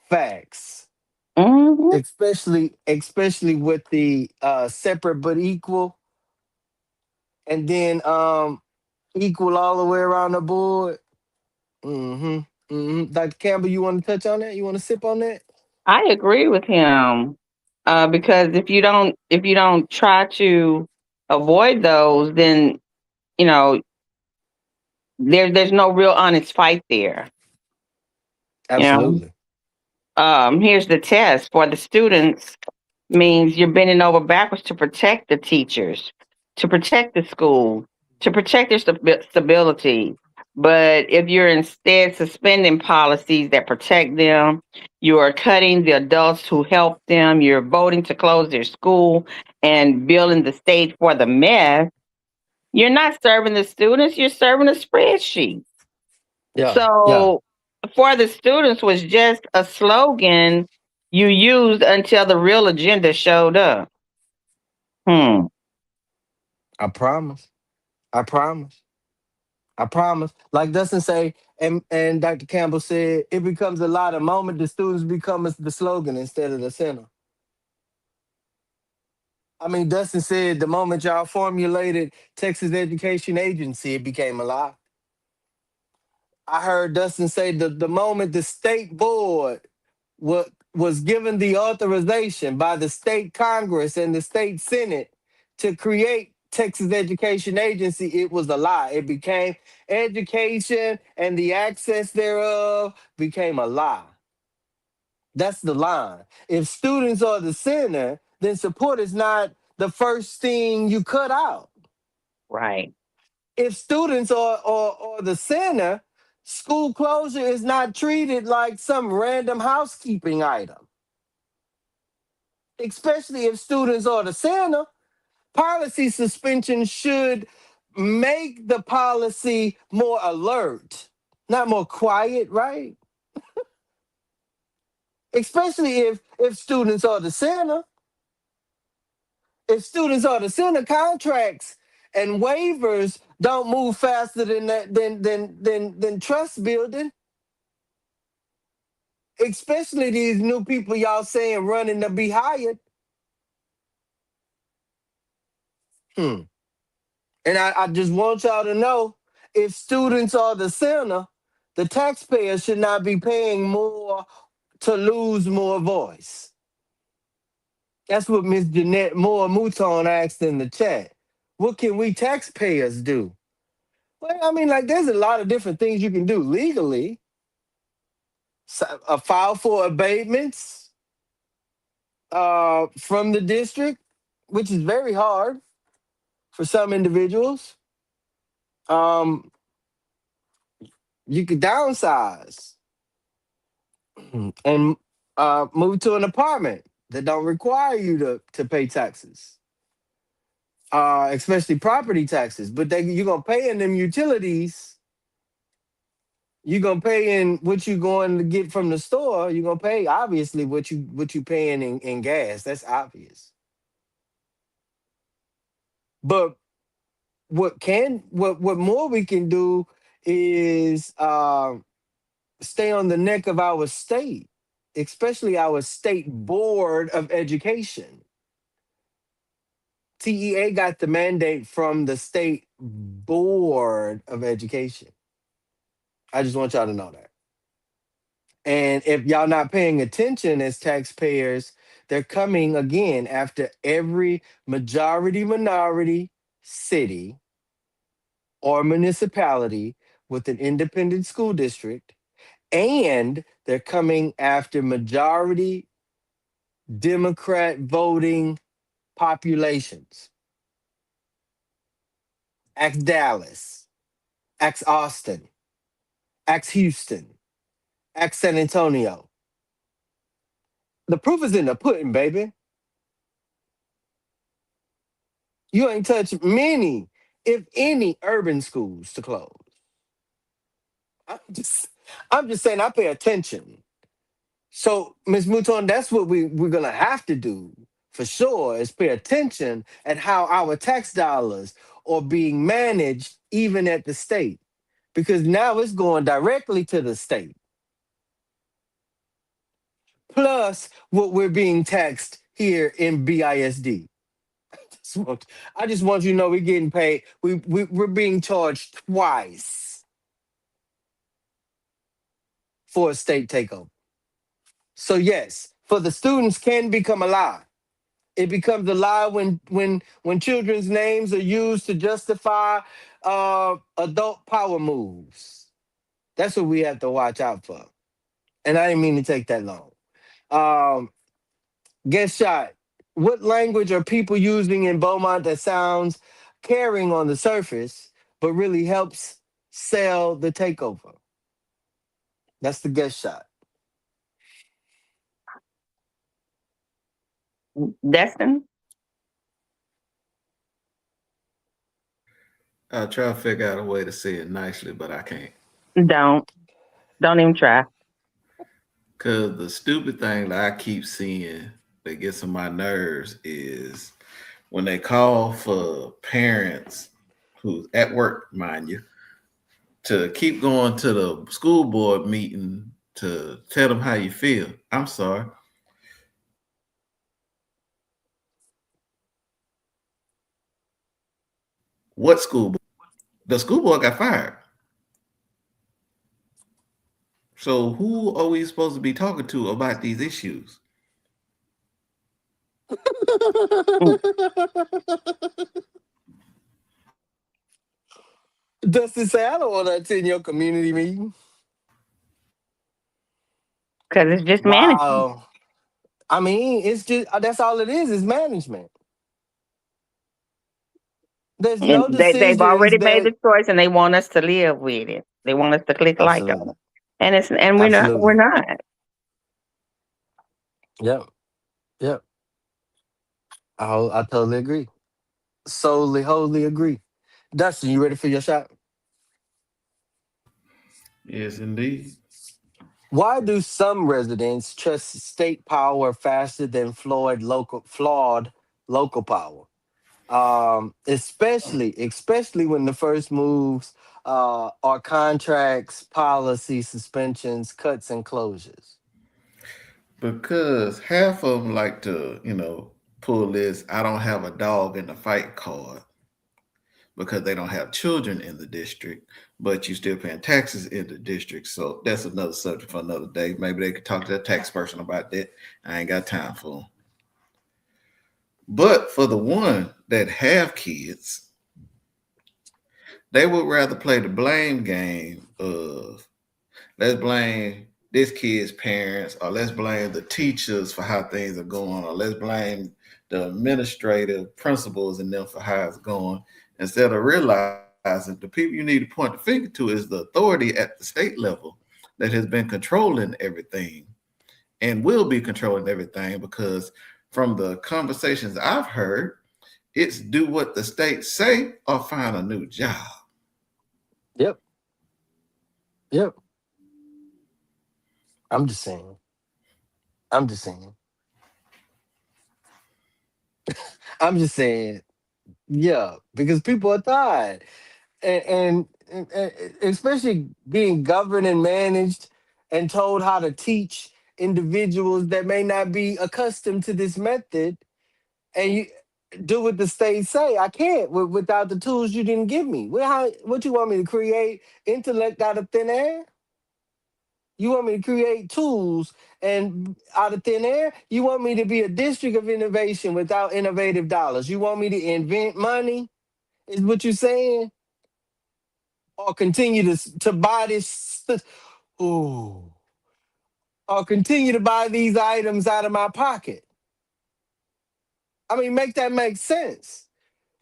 Facts. Hmm. Especially with the separate but equal, and then equal all the way around the board. Mm-hmm. Dr. Campbell, you want to touch on that? You want to sip on that? I agree with him. Because if you don't try to avoid those, then you know there's no real honest fight there. You know, Absolutely. here's the test for the students, means you're bending over backwards to protect the teachers, to protect the school, to protect their stability. But if you're instead suspending policies that protect them, you are cutting the adults who help them, you're voting to close their school and building the stage for the mess, you're not serving the students, you're serving a spreadsheet. Yeah. Yeah. So for the students was just a slogan you used until the real agenda showed up. Hmm. I promise. I promise. I promise. Like Dustin say, and Dr. Campbell said, it becomes a lot of moment. The students become the slogan instead of the center. I mean, Dustin said the moment y'all formulated Texas Education Agency, it became a lie. I heard Dustin say the moment the state board was given the authorization by the state Congress and the state Senate to create Texas Education Agency, it was a lie. It became education and the access thereof became a lie. That's the line. If students are the center, then support is not the first thing you cut out. Right. If students are the center, school closure is not treated like some random housekeeping item. Especially if students are the center, policy suspension should make the policy more alert, not more quiet, right? Especially if students are the center. If students are the center, contracts and waivers don't move faster than that than trust building. Especially these new people y'all saying running to be hired. Hmm. And I just want y'all to know, if students are the center, the taxpayer should not be paying more to lose more voice. That's what Miss Jeanette Moore Mouton asked in the chat. What can we taxpayers do? Well, I mean, like, there's a lot of different things you can do legally. A file for abatements from the district, which is very hard for some individuals. Um, you could downsize and move to an apartment that don't require you to pay taxes, especially property taxes. But you're gonna pay in them utilities. You're gonna pay in what you going to get from the store. You're gonna pay obviously what you paying in gas. That's obvious. But what more we can do is stay on the neck of our state, especially our state board of education. TEA got the mandate from the state board of education. I just want y'all to know that. And if y'all not paying attention as taxpayers, they're coming again after every majority minority city or municipality with an independent school district, and they're coming after majority Democrat voting populations. Ask Dallas. Ask Austin. Ask Houston. Ask San Antonio. The proof is in the pudding, baby. You ain't touched many, if any, urban schools to close. I'm just, I'm just saying I pay attention. So, Ms. Mouton, that's what we're gonna have to do for sure is pay attention at how our tax dollars are being managed even at the state. Because now it's going directly to the state. Plus what we're being taxed here in BISD. I just want you to know we're getting paid. We're being charged twice for a state takeover. So yes, for the students can become a lie. It becomes a lie when children's names are used to justify adult power moves. That's what we have to watch out for. And I didn't mean to take that long. Um, Guest shot. What language are people using in Beaumont that sounds caring on the surface, but really helps sell the takeover? That's the guest shot. Destin, I try to figure out a way to say it nicely, but I can't. don't don't even try. Cause the stupid thing that I keep seeing that gets on my nerves is when they call for parents who's at work, mind you, to keep going to the school board meeting to tell them how you feel. I'm sorry. What school board? The school board got fired. So who are we supposed to be talking to about these issues? Mm, Dustin say, I don't want to attend your community meeting. because it's just management. Wow. I mean, it's just that's all it is management. There's And no they've decisions already made that the choice and they want us to live with it. They want us to click like them. absolutely. And we're Absolutely. not. Yep. Yep. I totally agree. Solely, wholly agree. Dustin, you ready for your shot? Yes, indeed. Why do some residents trust state power faster than flawed local power? Especially when the first moves are contracts, policy, suspensions, cuts, and closures. Because half of them like to, pull this I don't have a dog in the fight card because they don't have children in the district, but you still paying taxes in the district. So that's another subject for another day. Maybe they could talk to a tax person about that. I ain't got time for them. But for the one that have kids, they would rather play the blame game of let's blame this kid's parents, or let's blame the teachers for how things are going, or let's blame the administrative principals and them for how it's going, instead of realizing the people you need to point the finger to is the authority at the state level that has been controlling everything and will be controlling everything. Because from the conversations I've heard, it's do what the state say or find a new job. Yep. Yep. I'm just saying. I'm just saying. I'm just saying. Yeah, because people are tired, and especially being governed and managed and told how to teach individuals that may not be accustomed to this method, and you do what the state say. I can't without the tools you didn't give me. What you want me to create intellect out of thin air? You want me to create tools and out of thin air? You want me to be a district of innovation without innovative dollars? You want me to invent money? Is what you're saying? Or continue to buy this? Ooh, or continue to buy these items out of my pocket? I mean, make that make sense.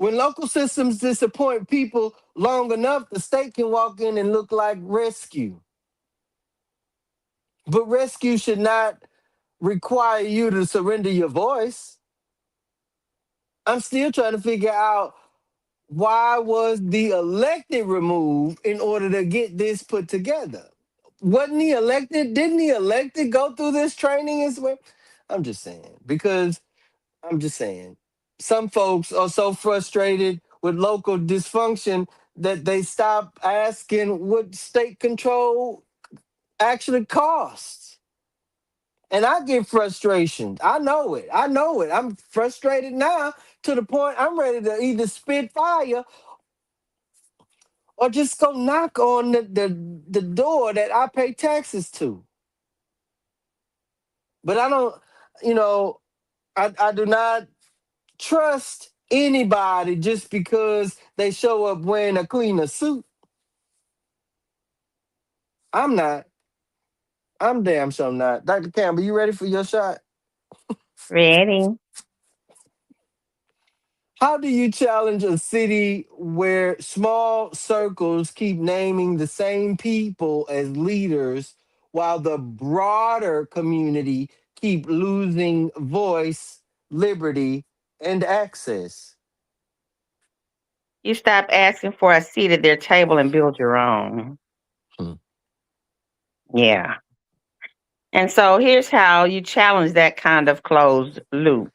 When local systems disappoint people long enough, the state can walk in and look like rescue. But rescue should not require you to surrender your voice. I'm still trying to figure out why was the elected removed in order to get this put together? Wasn't he elected? Didn't he elected go through this training as well? I'm just saying, because I'm just saying, some folks are so frustrated with local dysfunction that they stop asking what state control actually costs. And I get frustration. I know it. I know it. I'm frustrated now to the point I'm ready to either spit fire or just go knock on the door that I pay taxes to. But I don't, you know, I do not trust anybody just because they show up wearing a cleaner suit. I'm not. I'm damn sure not. Dr. Campbell, you ready for your shot? Ready? How do you challenge a city where small circles keep naming the same people as leaders while the broader community keep losing voice, liberty, and access? You stop asking for a seat at their table and build your own. Hmm. Yeah. And so here's how you challenge that kind of closed loop.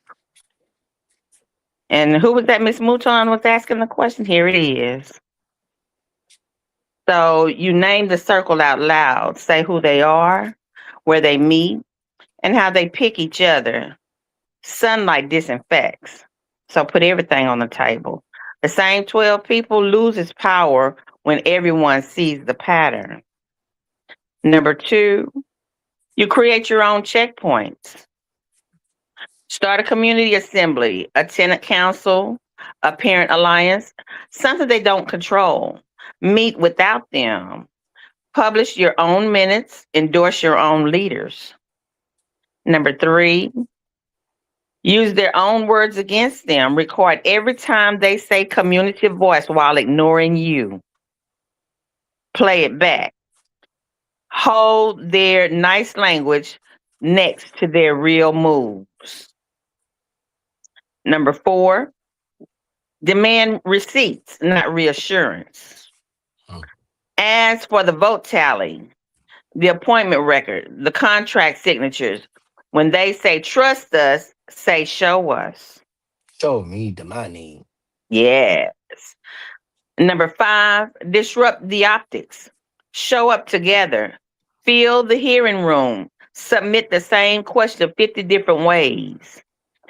And who was that? Miss Mouton was asking the question. Here it is. So you name the circle out loud, say who they are, where they meet, and how they pick each other. Sunlight disinfects. So put everything on the table. The same 12 people loses power when everyone sees the pattern. Number 2, you create your own checkpoints. Start a community assembly, a tenant council, a parent alliance, something they don't control. Meet without them. Publish your own minutes, endorse your own leaders. Number 3, use their own words against them. Record every time they say community voice while ignoring you. Play it back. Hold their nice language next to their real moves. Number 4, demand receipts, not reassurance. Ask for the vote tally, the appointment record, the contract signatures. When they say trust us, say show us. Show me the money. Yes. Number 5, disrupt the optics. Show up together. Fill the hearing room. Submit the same question 50 different ways.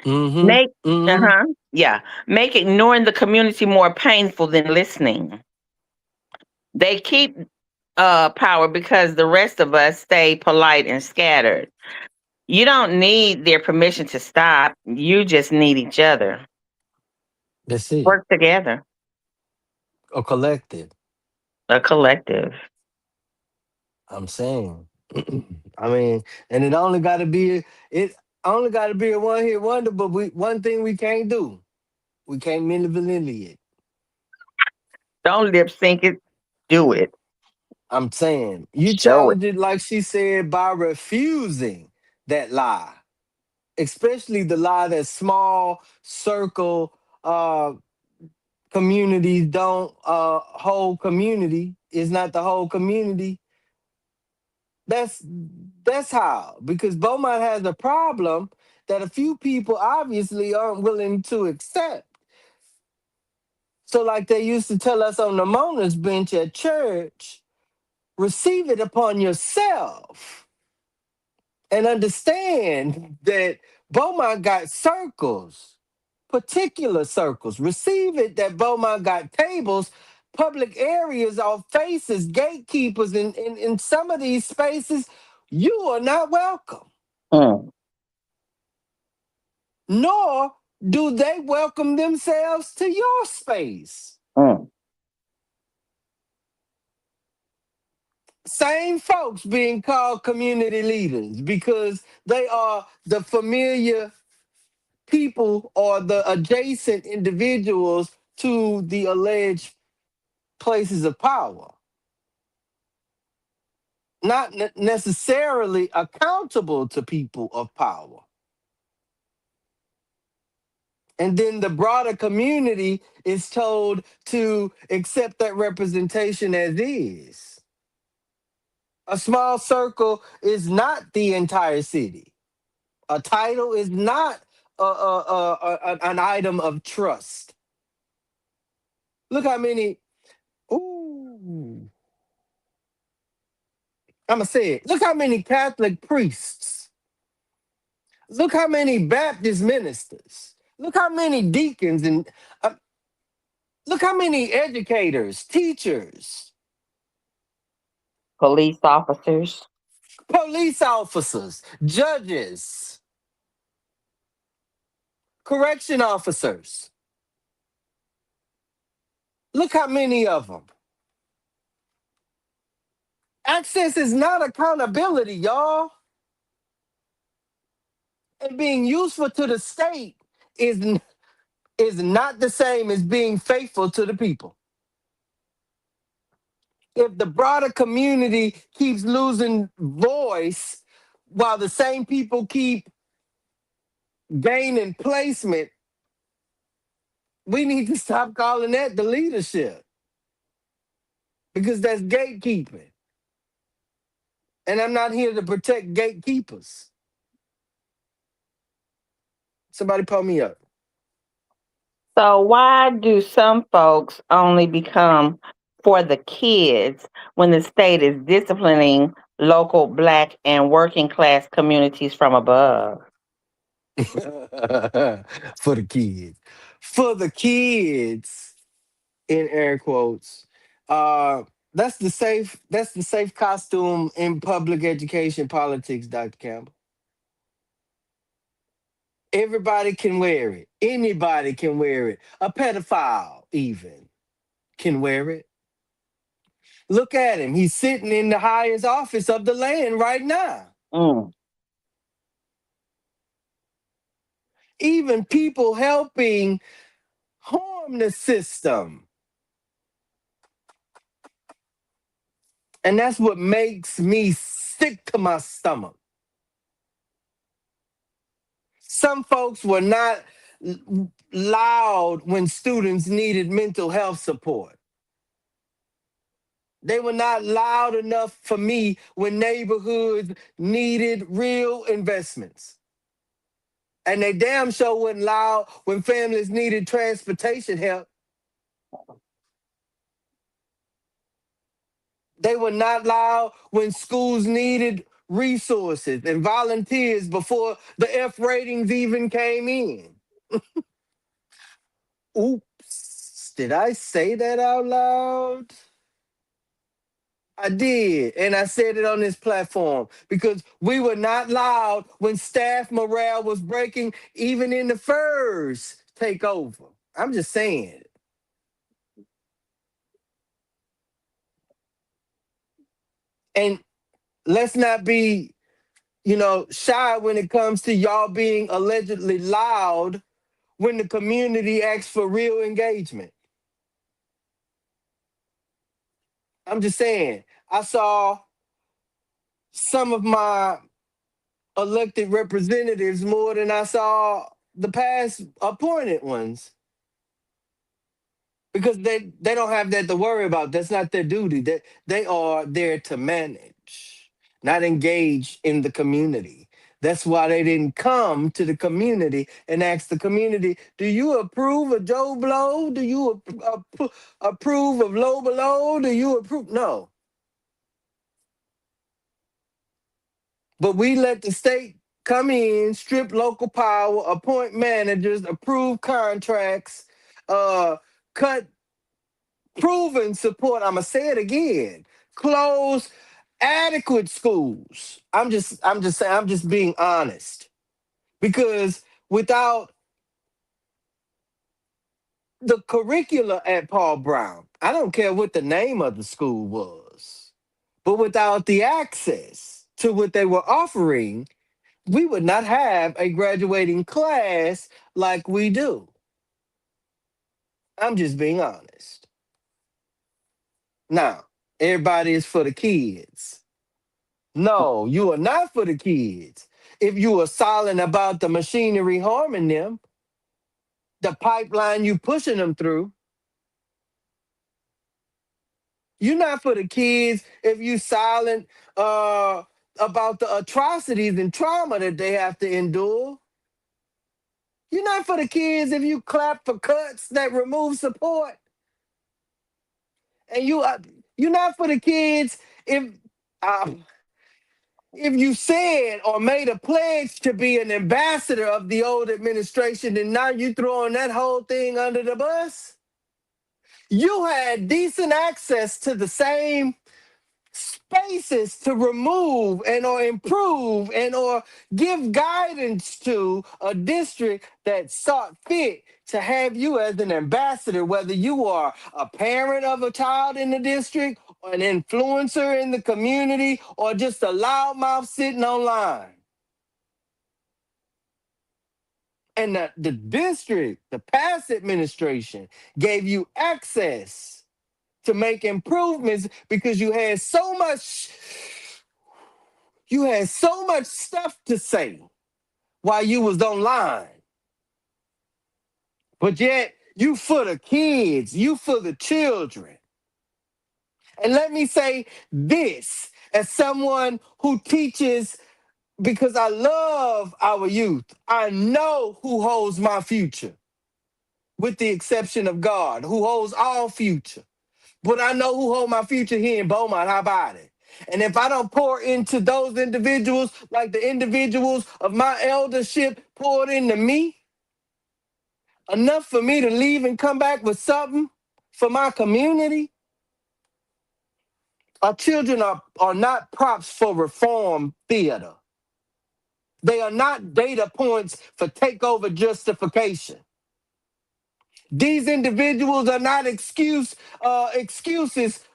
Mm-hmm. Make Mm-hmm. uh-huh. Yeah. Make ignoring the community more painful than listening. They keep power because the rest of us stay polite and scattered. You don't need their permission to stop. You just need each other. That's it. Work together. A collective. A collective. I'm saying. I mean, and it only got to be a one hit wonder. But one thing we can't do, we can't manipulate it. Don't lip sync it. Do it. I'm saying you Show it. challenge it like she said by refusing that lie, especially the lie that small circle communities don't whole community is not the whole community. That's that's how, because Beaumont has a problem that a few people obviously aren't willing to accept. So, like they used to tell us on the Mona's bench at church, receive it upon yourself and understand that Beaumont got circles, particular circles. Receive it that Beaumont got tables, public areas, or faces, gatekeepers in some of these spaces. You are not welcome, Mm, nor do they welcome themselves to your space. mm, Same folks being called community leaders because they are the familiar people or the adjacent individuals to the alleged places of power, not necessarily accountable to people of power. And then the broader community is told to accept that representation as is. A small circle is not the entire city. A title is not an item of trust. Look how many, ooh, I'm going to say it. Look how many Catholic priests. Look how many Baptist ministers. Look how many deacons and look how many educators, teachers, Police officers. police officers, judges, correction officers. Look how many of them. Access is not accountability, y'all. And being useful to the state is not the same as being faithful to the people. If the broader community keeps losing voice while the same people keep gaining placement, we need to stop calling that the leadership, because that's gatekeeping. And I'm not here to protect gatekeepers. Somebody pull me up. So why do some folks only become for the kids when the state is disciplining local Black and working class communities from above? For the kids. For the kids, in air quotes. Uh that's the safe costume in public education politics, Dr. Campbell. Everybody can wear it. Anybody can wear it. A pedophile even can wear it. Look at him. He's sitting in the highest office of the land right now. Mm. Even people helping harm the system. And that's what makes me sick to my stomach. Some folks were not loud when students needed mental health support. They were not loud enough for me when neighborhoods needed real investments. And they damn sure wasn't loud when families needed transportation help. They were not loud when schools needed resources and volunteers before the F ratings even came in. Oops, did I say that out loud? I did, and I said it on this platform because we were not loud when staff morale was breaking, even in the first takeover. I'm just saying. And let's not be, shy when it comes to y'all being allegedly loud when the community asks for real engagement. I'm just saying, I saw some of my elected representatives more than I saw the past appointed ones, because they don't have that to worry about. That's not their duty. They are there to manage, not engage in the community. That's why they didn't come to the community and ask the community, do you approve of Joe Blow? Do you approve of Low Below? Do you approve? No. But we let the state come in, strip local power, appoint managers, approve contracts, cut proven support. I'm gonna say it again. Close adequate schools. I'm just being honest. Because without the curricula at Paul Brown, I don't care what the name of the school was, but without the access to what they were offering, we would not have a graduating class like we do. I'm just being honest. Now, everybody is for the kids. No, you are not for the kids. If you are silent about the machinery harming them, the pipeline you pushing them through, you're not for the kids if you silent about the atrocities and trauma that they have to endure. You're not for the kids if you clap for cuts that remove support. And you're not for the kids if you said or made a pledge to be an ambassador of the old administration and now you throwing that whole thing under the bus. You had decent access to the same spaces to remove and or improve and or give guidance to a district that sought fit to have you as an ambassador, whether you are a parent of a child in the district or an influencer in the community or just a loudmouth sitting online. And the district, the past administration gave you access to make improvements because you had so much stuff to say while you was online. But yet you for the kids, you for the children. And let me say this as someone who teaches, because I love our youth. I know who holds my future, with the exception of God, who holds all future. But I know who hold my future here in Beaumont. How about it? And if I don't pour into those individuals like the individuals of my eldership poured into me, enough for me to leave and come back with something for my community, our children are not props for reform theater. They are not data points for takeover justification. These individuals are not excuses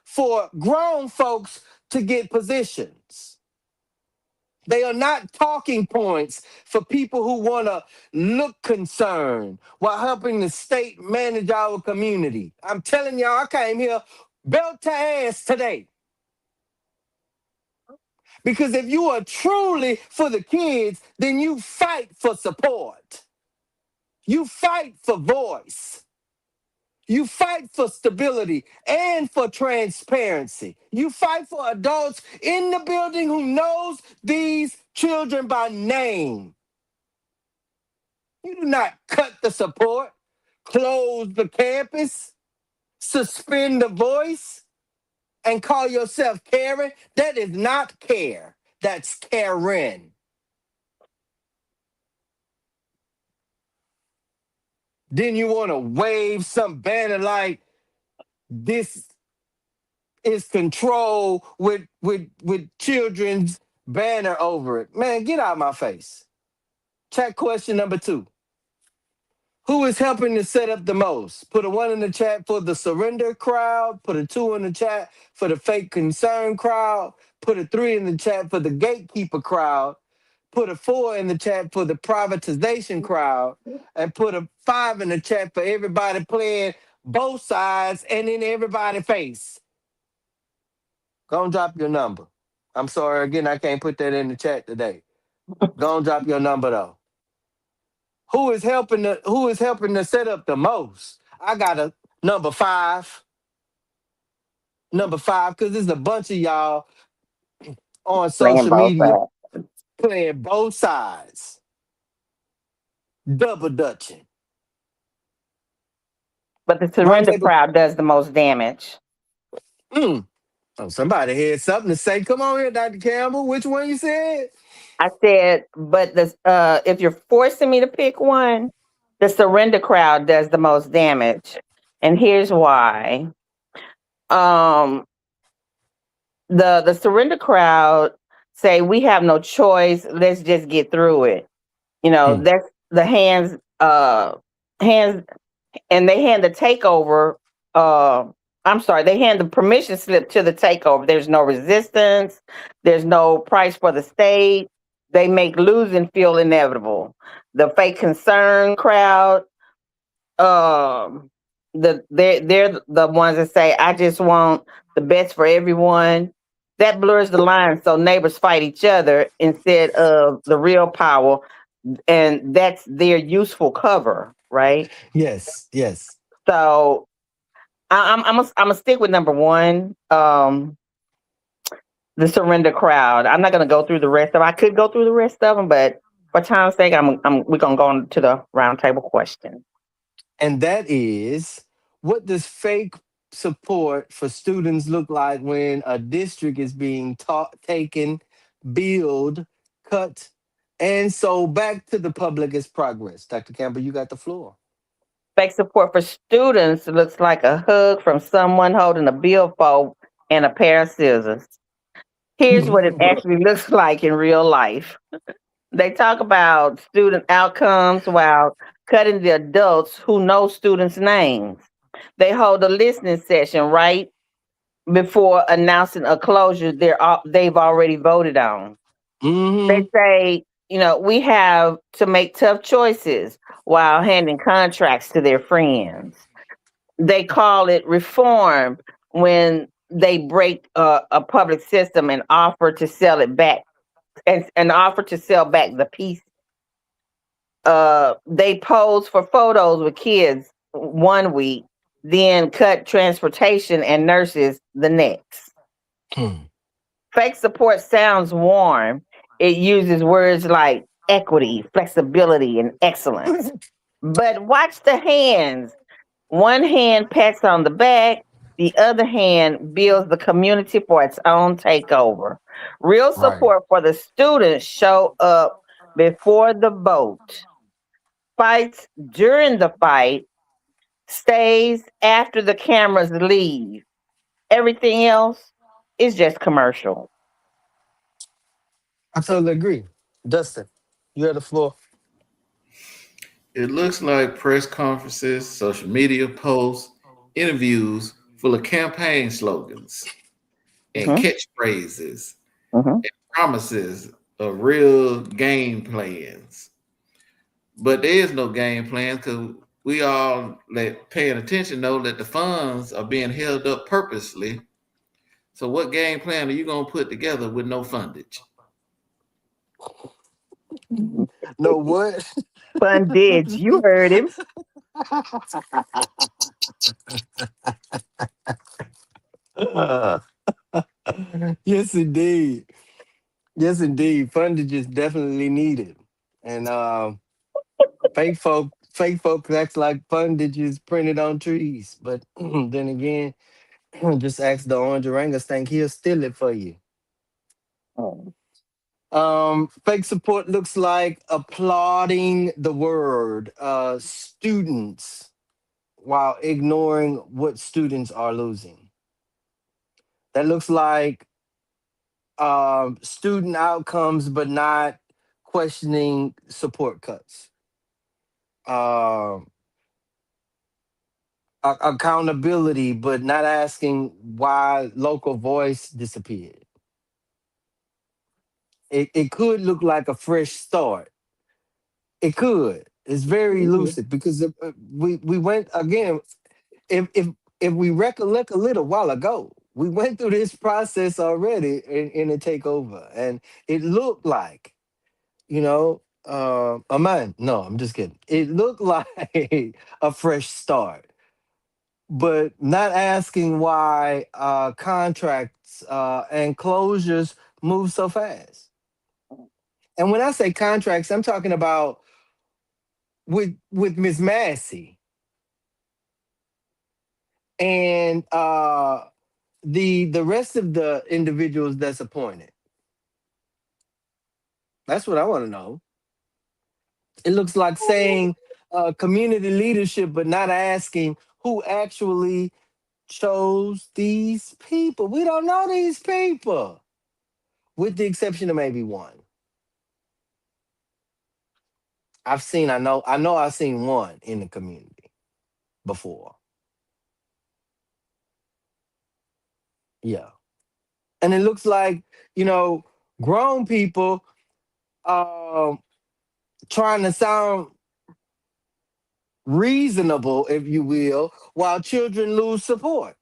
for grown folks to get positions. They are not talking points for people who want to look concerned while helping the state manage our community. I'm telling y'all, I came here belt to ass today. Because if you are truly for the kids, then you fight for support. You fight for voice. You fight for stability and for transparency. You fight for adults in the building who knows these children by name. You do not cut the support, close the campus, suspend the voice, and call yourself caring. That is not care. That's caring. Then you want to wave some banner like this is control with children's banner over it. Man, get out of my face. Chat question number 2. Who is helping to set up the most? Put a 1 in the chat for the surrender crowd. Put a 2 in the chat for the fake concern crowd. Put a 3 in the chat for the gatekeeper crowd. Put a 4 in the chat for the privatization crowd. And put a 5 in the chat for everybody playing both sides and in everybody's face. Go and drop your number. I'm sorry, again, I can't put that in the chat today. Go and drop your number though. Who is helping to set up the most? I got a number 5. Number 5, because there's a bunch of y'all on Playing social both media sides. playing both sides. Double dutching. But the surrender Roundtable. crowd does the most damage. Oh, somebody had something to say. Come on here, Dr. Campbell. Which one you said? I said, but if you're forcing me to pick one, the surrender crowd does the most damage. And here's why. The surrender crowd say we have no choice, let's just get through it. That's the hands and they hand the takeover they hand the permission slip to the takeover. There's no resistance, there's no price for the state. They make losing feel inevitable. The fake concern crowd, they're the ones that say, I just want the best for everyone. That blurs the line, so neighbors fight each other instead of the real power, and that's their useful cover, right? Yes, yes. So I'm gonna stick with number one, the surrender crowd. I'm not gonna go through the rest of. I could go through the rest of them, but for time's sake, we're gonna go on to the roundtable question. And that is, what does fake support for students look like when a district is being taught, taken, billed, cut, and sold back to the public as progress? Dr. Campbell, you got the floor. Fake support for students looks like a hug from someone holding a billfold and a pair of scissors. Here's what it actually looks like in real life. They talk about student outcomes while cutting the adults who know students' names. They hold a listening session right before announcing a closure they've already voted on. They Hmm. say, we have to make tough choices while handing contracts to their friends. They call it reform when they break a public system and offer to sell it back and offer to sell back the piece. They pose for photos with kids one week, then cut transportation and nurses the next. Fake support sounds warm. It uses words like equity, flexibility, and excellence. But watch the hands. One hand pats on the back, the other hand builds the community for its own takeover. Real Right. support for the students show up before the vote, fights during the fight, stays after the cameras leave. Everything else is just commercial. I totally agree. Dustin, you have the floor. It looks like press conferences, social media posts, interviews full of campaign slogans and Hmm. catchphrases, Hmm. promises of real game plans. But there is no game plan because we all let paying attention know that the funds are being held up purposely. So what game plan are you gonna put together with no fundage? No, what? Fun did. You heard him. Yes, indeed. Yes, indeed. Fundage is definitely needed. And fake folk acts like fundage is printed on trees. But then again, just ask the orange orangutan, he'll steal it for you. Oh. Fake support looks like applauding the word students while ignoring what students are losing. That looks like student outcomes, but not questioning support cuts. Um, Accountability, but not asking why local voice disappeared. It could look like a fresh start. It could. It's very lucid because we went again. If if we recollect a little while ago, we went through this process already in a takeover, and it looked like, a man. No, I'm just kidding. It looked like a fresh start, but not asking why contracts and closures move so fast. And when I say contracts, I'm talking about with Miss Massey and the rest of the individuals that's appointed. That's what I want to know. It looks like saying community leadership, but not asking who actually chose these people. We don't know these people, with the exception of maybe one. I've seen one in the community before. Yeah. And it looks like, you know, grown people um trying to sound reasonable, if you will, while children lose support.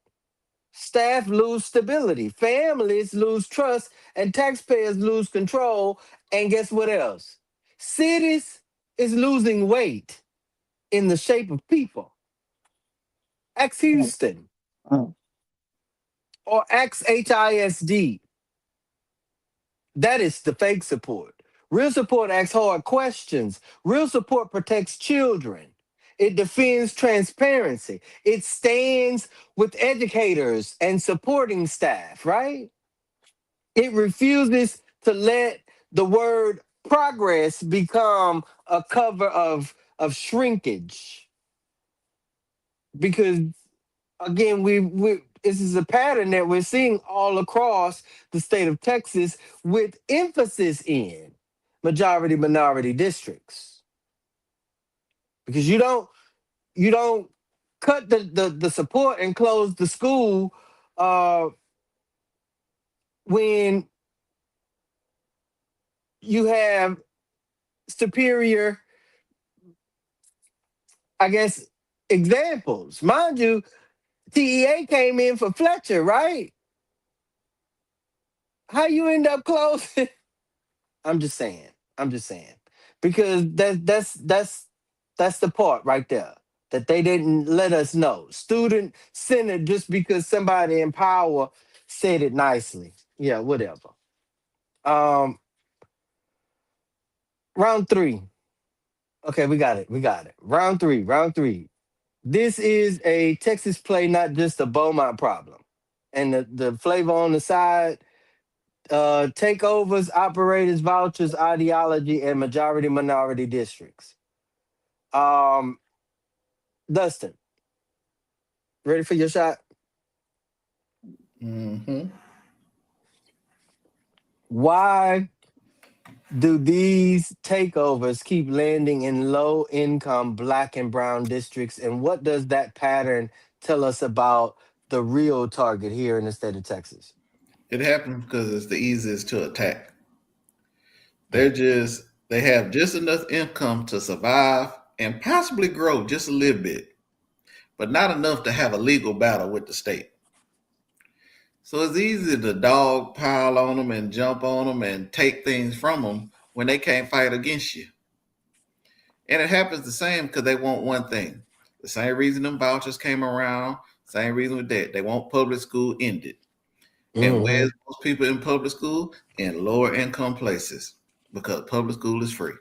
Staff lose stability, families lose trust, and taxpayers lose control. And guess what else? Cities is losing weight in the shape of people. Ex Houston Mm. or ex HISD. That is the fake support. Real support asks hard questions. Real support protects children. It defends transparency. It stands with educators and supporting staff, right? It refuses to let the word progress become a cover of shrinkage. Because again, we this is a pattern that we're seeing all across the state of Texas with emphasis in majority minority districts. Because you don't cut the support and close the school uh, when you have superior, I guess, examples. Mind you, TEA came in for Fletcher, right? How you end up closing? I'm just saying. I'm just saying. Because that's the part right there that they didn't let us know. Student centered just because somebody in power said it nicely. Yeah, whatever. Um, round three. Okay, we got it. We got it. Round three. Round three. This is a Texas play, not just a Beaumont problem. And the flavor on the side, takeovers, operators, vouchers, ideology, and majority minority districts. Um, Dustin, ready for your shot? Mm-hmm. Why do these takeovers keep landing in low income black and brown districts? And what does that pattern tell us about the real target here in the state of Texas? It happens because it's the easiest to attack. Mm, They have just enough income to survive and possibly grow just a little bit, but not enough to have a legal battle with the state. So it's easy to dog pile on them and jump on them and take things from them when they can't fight against you. And it happens the same because they want one thing. The same reason them vouchers came around, same reason with that. They want public school ended. And mhm. where's most people in public school? In lower income places because public school is free.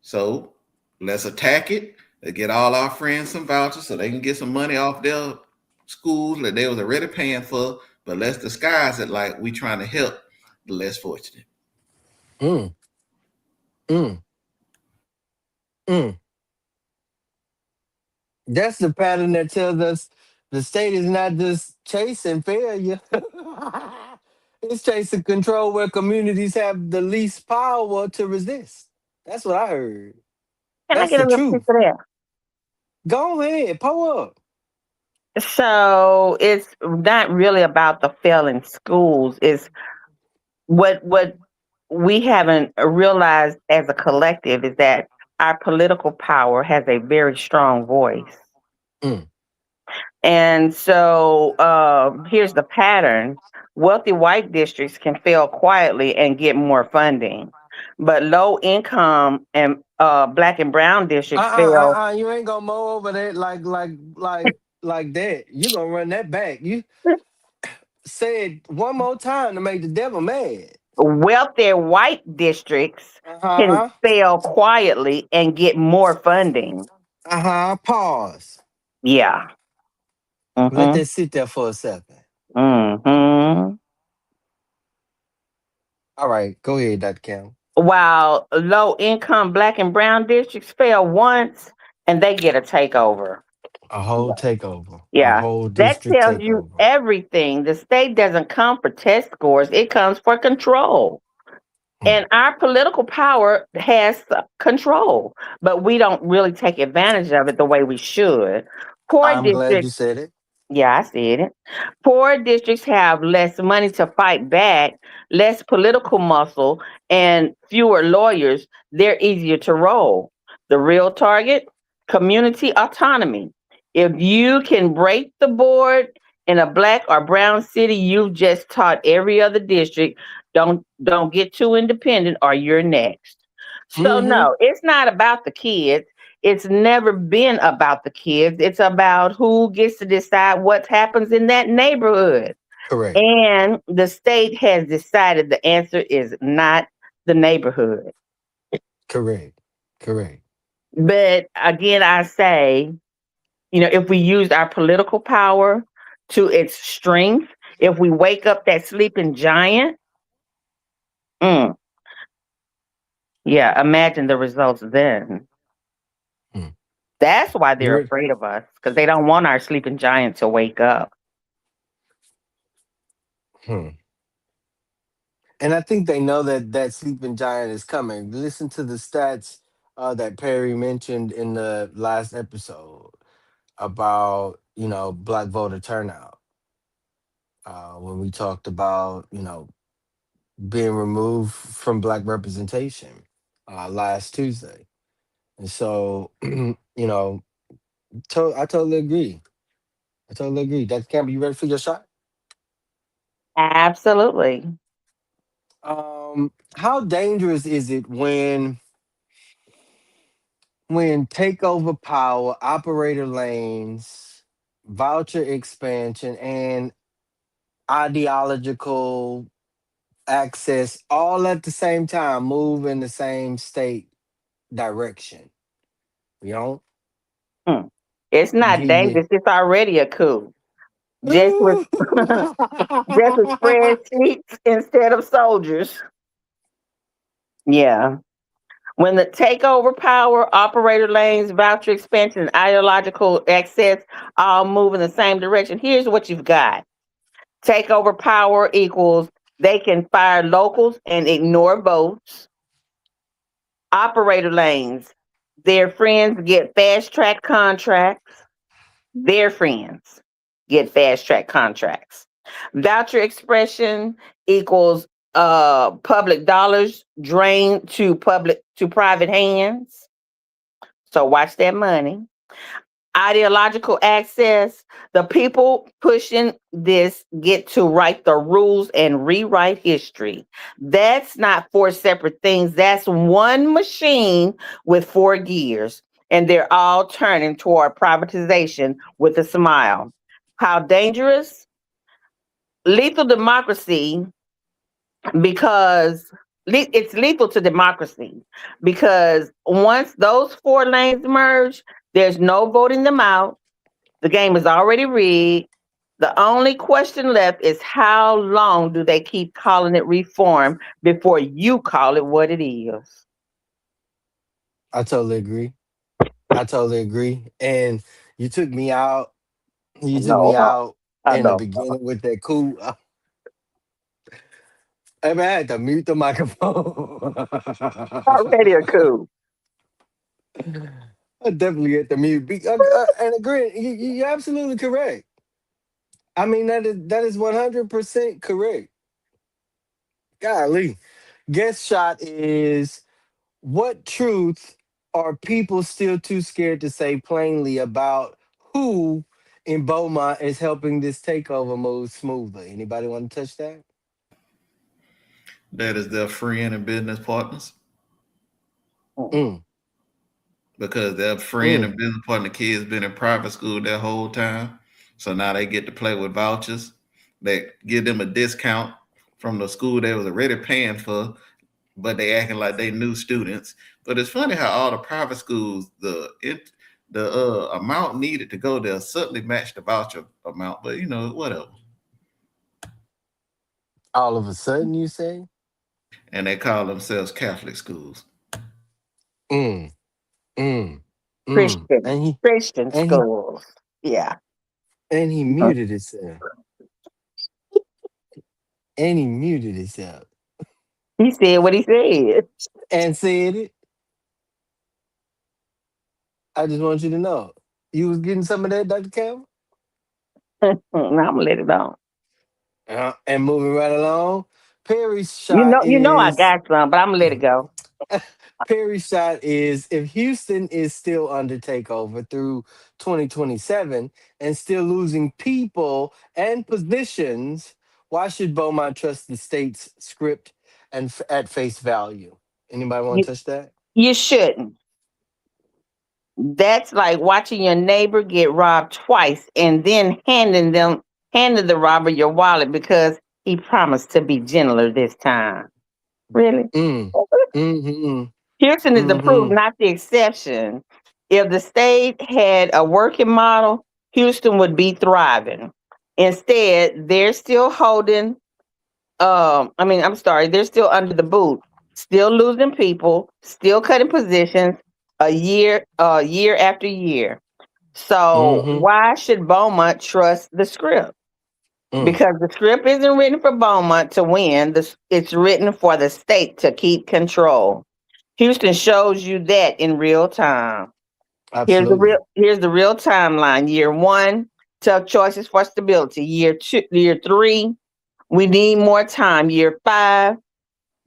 So let's attack it. Let's get all our friends some vouchers so they can get some money off their schools that they was already paying for, but let's disguise it like we trying to help the less fortunate. Mm, mm, mm. That's the pattern that tells us the state is not just chasing failure. It's chasing control where communities have the least power to resist. That's what I heard. Can I That's get the a little piece truth. of that? Go ahead, pull up. So it's not really about the failing schools. It's what we haven't realized as a collective is that our political power has a very strong voice. Mm, And so here's the pattern. Wealthy white districts can fail quietly and get more funding, but low income and black and brown districts fail. you ain't gonna mow over that like that. You gonna run that back. You said one more time to make the devil mad. Wealthy white districts can Uh-huh. fail quietly and get more funding. Uh-huh. Pause. Yeah. Let Mm-hmm. that sit there for a second. Mm-hmm. All right, go ahead, Dr. Cam. While low income black and brown districts fail once and they get a takeover. A whole takeover. A Yeah. whole That district tells you takeover. everything. The state doesn't come for test scores, it comes for control. Mm. And our political power has control, but we don't really take advantage of it the way we should. Poor I'm glad you districts, said it. yeah, I said it. Poor districts have less money to fight back, less political muscle, and fewer lawyers. They're easier to roll. The real target, community autonomy. If you can break the board in a black or brown city, you've just taught every other district, don't get too independent or you're next. So Mm-hmm. no, it's not about the kids. It's never been about the kids. It's about who gets to decide what happens in that neighborhood. Correct. And the state has decided the answer is not the neighborhood. Correct. Correct. But again, I say, if we use our political power to its strength, if we wake up that sleeping giant, mm, yeah, imagine the results then. Hmm. That's why they're You're afraid of us, because they don't want our sleeping giant to wake up. hmm. And I think they know that that sleeping giant is coming. Listen to the stats that Perry mentioned in the last episode about black voter turnout. When we talked about being removed from black representation last Tuesday, and so I totally agree. I totally agree. Dr. Campbell, you ready for your shot? Absolutely. How dangerous is it when takeover power, operator lanes, voucher expansion, and ideological access all at the same time move in the same state direction? You know, Hmm. It's not give you. dangerous. It's already a coup. Just with just with spreadsheets instead of soldiers. Yeah. When the takeover power, operator lanes, voucher expansion, and ideological access all move in the same direction, here's what you've got. Takeover power equals they can fire locals and ignore votes. Operator lanes, their friends get fast track contracts. Their friends get fast track contracts. Voucher expression equals public dollars drained to private hands. So watch that money. Ideological access, the people pushing this get to write the rules and rewrite history. That's not four separate things. That's one machine with four gears, and they're all turning toward privatization with a smile. How dangerous? Lethal democracy, because it's lethal to democracy, because once those four lanes merge, there's no voting them out. The game is already rigged. The only question left is how long do they keep calling it reform before you call it what it is? I totally agree. I totally agree. And you took me out. You took me No, out I in the know. beginning with that cool. I mean, I had to mute the microphone. Already a coup. I definitely had to mute. And agree, you're absolutely correct. I mean, that is 100% correct. Golly. Guest shot is, what truth are people still too scared to say plainly about who in Beaumont is helping this takeover move smoothly? Anybody want to touch that? That is their friend and business partners, Mm, because their friend mm. and business partner kids been in private school their whole time. So now they get to play with vouchers. They give them a discount from the school they was already paying for, but they acting like they new students. But it's funny how all the private schools, the amount needed to go there certainly matched the voucher amount. But whatever. All of a sudden, you say? And they call themselves Catholic schools. Mm, mm, mm. Christian, Christian And he schools. Yeah. and he muted himself. And he muted himself. He said what he said. And said it. I just want you to know. You was getting some of that, Dr. Campbell? Now I'm gonna let it on. And moving right along. Perry's You shot know, I is got some, but I'm gonna let it go. Perry shot is if Houston is still under takeover through 2027 and still losing people and positions, why should Beaumont trust the state's script and at face value? Anybody want You, to touch that? you shouldn't. That's like watching your neighbor get robbed twice and then handing the robber your wallet because he promised to be gentler this time. Really? Mm. Mm-hmm. Houston is the proof, Mm-hmm. not the exception. If the state had a working model, Houston would be thriving. Instead, they're still holding, I'm sorry, they're still under the boot, still losing people, still cutting positions year after year. So Mm-hmm. why should Beaumont trust the script? Mm. Because the script isn't written for Beaumont to win. It's written for the state to keep control. Houston shows you that in real time. Absolutely. Here's the real timeline. Year one, tough choices for stability. Year three, we need more time. Year five,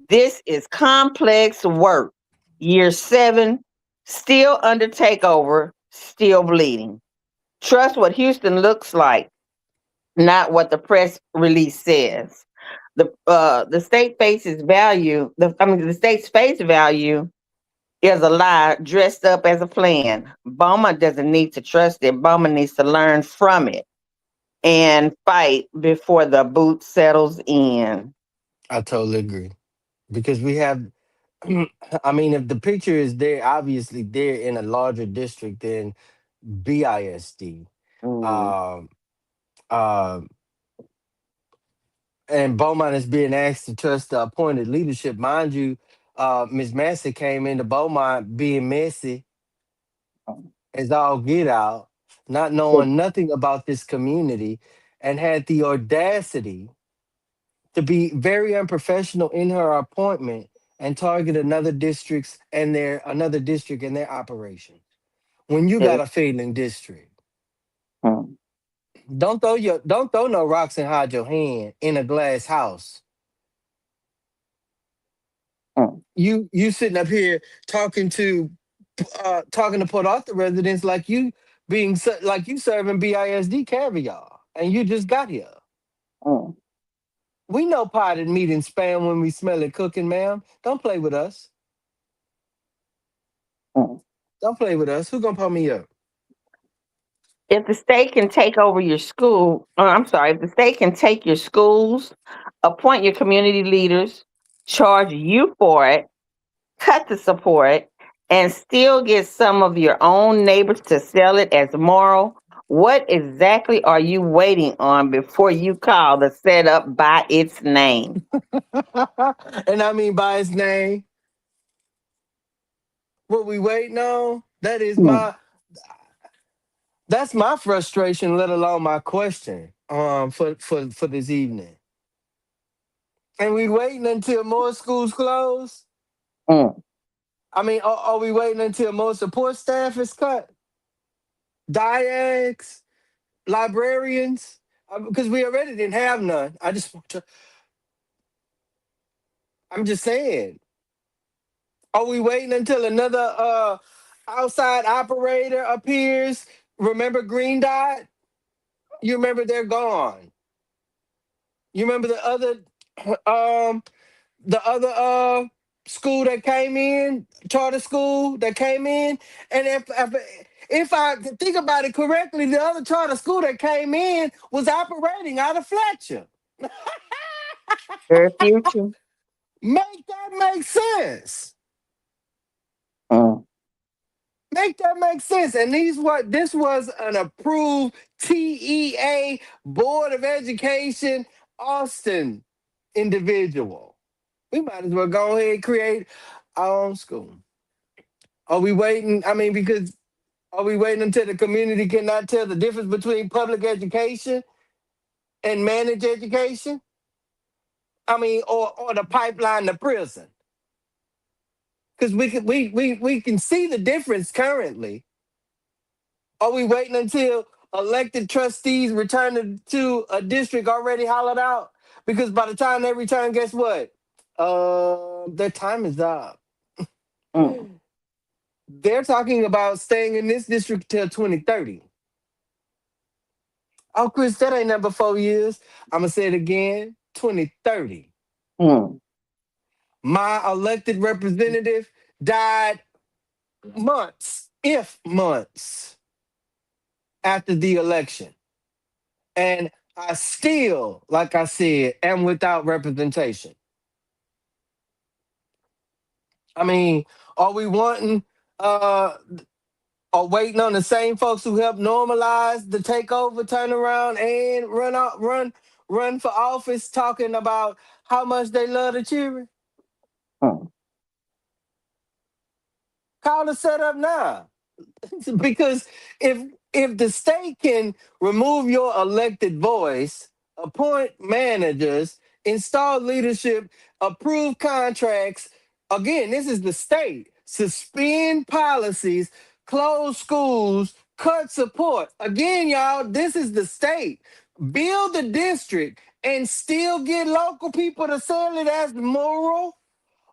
this is complex work. Year seven, still under takeover, still bleeding. Trust what Houston looks like, not what the press release says. The state faces value. The state's face value is a lie dressed up as a plan. Bowman doesn't need to trust it. Bowman needs to learn from it and fight before the boot settles in. I totally agree. Because we have I mean, if the picture is there, obviously they're in a larger district than BISD. Mm, Um, uh, and Beaumont is being asked to trust the appointed leadership. Mind you, Ms. Massey came into Beaumont being messy as all get out, not knowing nothing about this community, and had the audacity to be very unprofessional in her appointment and target another district in their operation. When you got mm, a failing district, mm, don't throw no rocks and hide your hand in a glass house. mm, You sitting up here talking to Port Arthur residents like like you serving BISD caviar and you just got here. mm, We know potted meat and spam when we smell it cooking, ma'am. Don't play with us. mm. Don't play with us. Who gonna put me up? If the state can take over your school, or I'm sorry, if the state can take your schools, appoint your community leaders, charge you for it, cut the support, and still get some of your own neighbors to sell it as moral, what exactly are you waiting on before you call the setup by its name? And I mean by his name. What we waiting on? Mm, That's my frustration, let alone my question. For this evening. And we waiting until more schools close? mm, I mean, are we waiting until more support staff is cut? Diags, librarians? Because we already didn't have none. I'm just saying. Are we waiting until another outside operator appears? Remember Green Dot? You remember they're gone. You remember um the other school that came in, charter school that came in, and if I think about it correctly, the other charter school that came in was operating out of Fletcher. very future. Make that make sense. Mm, Make that make sense. And this was an approved TEA Board of Education Austin individual. We might as well go ahead and create our own school. Are we waiting? I mean, because are we waiting until the community cannot tell the difference between public education and managed education? I mean, or the pipeline to prison? Because we can see the difference currently. Are we waiting until elected trustees return to a district already hollowed out? Because by the time they return, guess what? Their time is up. Mm, They're talking about staying in this district till 2030. Oh, Chris, that ain't number 4 years. I'm gonna say it again. 2030. mm, My elected representative died months, if months, after the election. And I still, like I said, am without representation. I mean, are we wanting uh or waiting on the same folks who helped normalize the takeover, turnaround, and run for office talking about how much they love the children? mm. Call the setup now. Because if if the state can remove your elected voice, appoint managers, install leadership, approve contracts, again, this is the state. Suspend policies, close schools, cut support. Again, y'all, this is the state. Build the district and still get local people to sell it as moral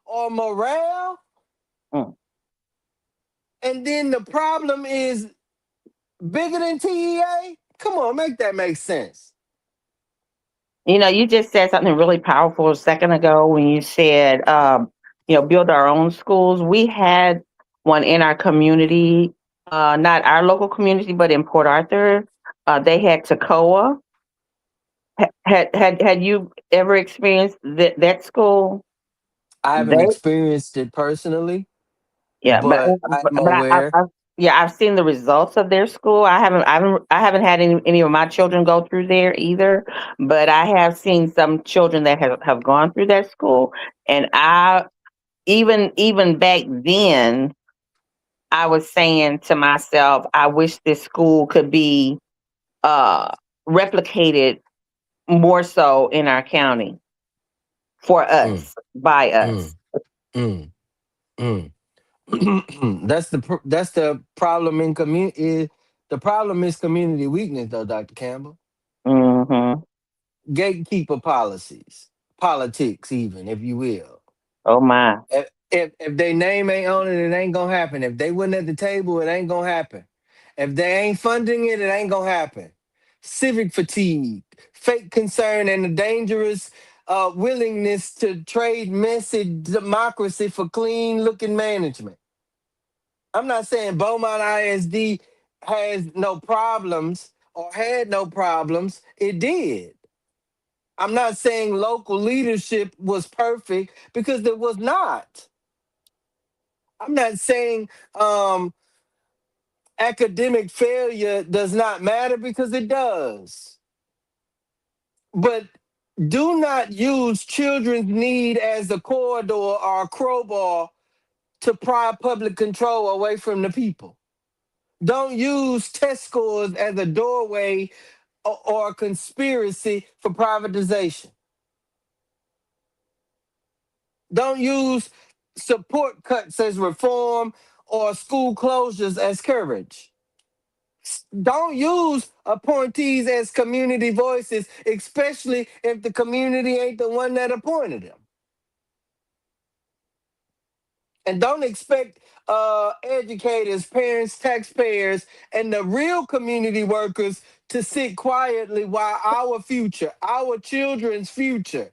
or morale. Mm. And then the problem is bigger than TEA? Come on, make that make sense. You just said something really powerful a second ago when you said, build our own schools. We had one in our community, not our local community, but in Port Arthur. They had Tacoa. Had you ever experienced that school? I haven't They experienced it personally, Yeah, but I'm aware. I've seen the results of their school. I haven't had any of my children go through there either, but I have seen some children that have gone through that school, and I even back then I was saying to myself, I wish this school could be uh replicated more so in our county for Mm, us by us. mm, mm, mm. That's the problem in community. The problem is community weakness, though, Dr. Campbell. Hmm. Gatekeeper policies, politics, even if you will. Oh my. If they name ain't on it, it ain't gonna happen. If they wasn't at the table, it ain't gonna happen. If they ain't funding it, it ain't gonna happen. Civic fatigue, fake concern, and a dangerous willingness to trade messy democracy for clean looking management. I'm not saying Beaumont ISD has no problems or had no problems. It did. I'm not saying local leadership was perfect because it was not. I'm not saying academic failure does not matter because it does. But do not use children's need as a corridor or a crowbar to pry public control away from the people. Don't use test scores as a doorway or a conspiracy for privatization. Don't use support cuts as reform or school closures as courage. Don't use appointees as community voices, especially if the community ain't the one that appointed them. And don't expect educators, parents, taxpayers, and the real community workers to sit quietly while our future, our children's future,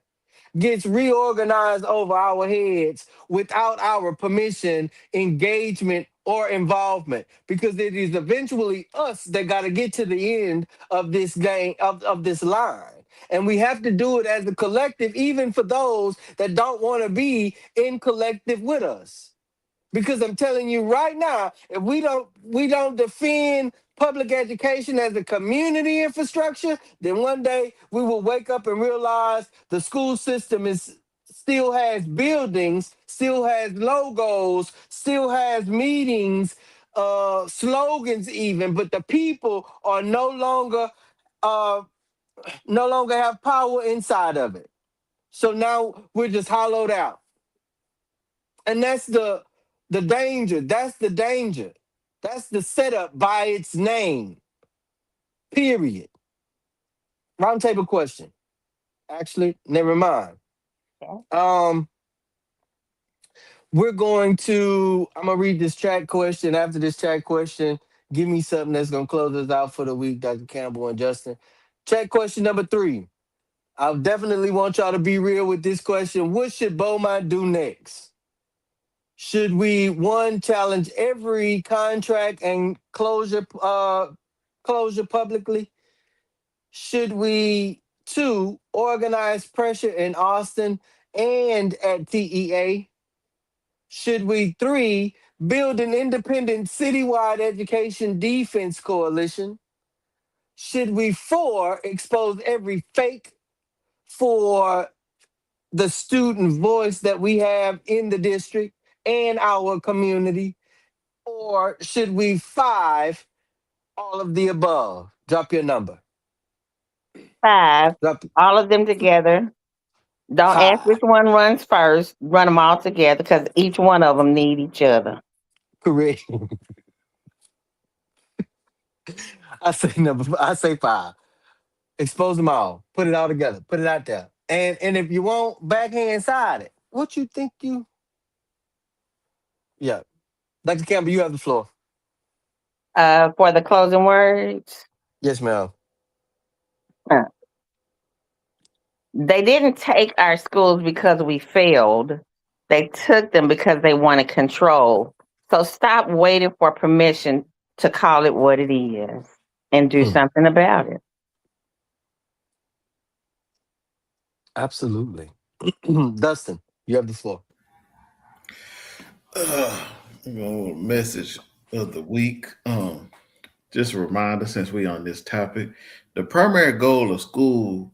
gets reorganized over our heads without our permission, engagement, or involvement. Because it is eventually us that got to get to the end of this game, of this line. And we have to do it as a collective, even for those that don't want to be in collective with us. Because I'm telling you right now, if we don't defend public education as a community infrastructure, then one day we will wake up and realize the school system is still has buildings, still has logos, still has meetings, slogans even, but the people are uh no longer have power inside of it. So now we're just hollowed out. And that's the danger. That's the danger. That's the setup by its name. Period. Roundtable question. Actually, never mind. Okay. Um, I'm gonna read this chat question. After this chat question, give me something that's gonna close us out for the week, Dr. Campbell and Justin. Chat question number 3. I definitely want y'all to be real with this question. What should Beaumont do next? Should we, one, challenge every contract and closure publicly? Should we, two, organize pressure in Austin and at TEA? Should we, three, build an independent citywide education defense coalition? Should we, four, expose every fake for the student voice that we have in the district and our community? Or should we, five, all of the above? Drop your number. 5, Drop all of them together. Don't ask which five. one runs first. Run them all together because each one of them need each other. Correct. I say five. Expose them all. Put it all together. Put it out there. And if you want backhand side it, what you think you? Yeah, Dr. Campbell, you have the floor. For the closing words, Yes, ma'am. uh, they didn't take our schools because we failed. They took them because they wanted control. So stop waiting for permission to call it what it is and do Mm, something about it. absolutely. Dustin, you have the floor. Message of the week. Just a reminder, since we on this topic, the primary goal of school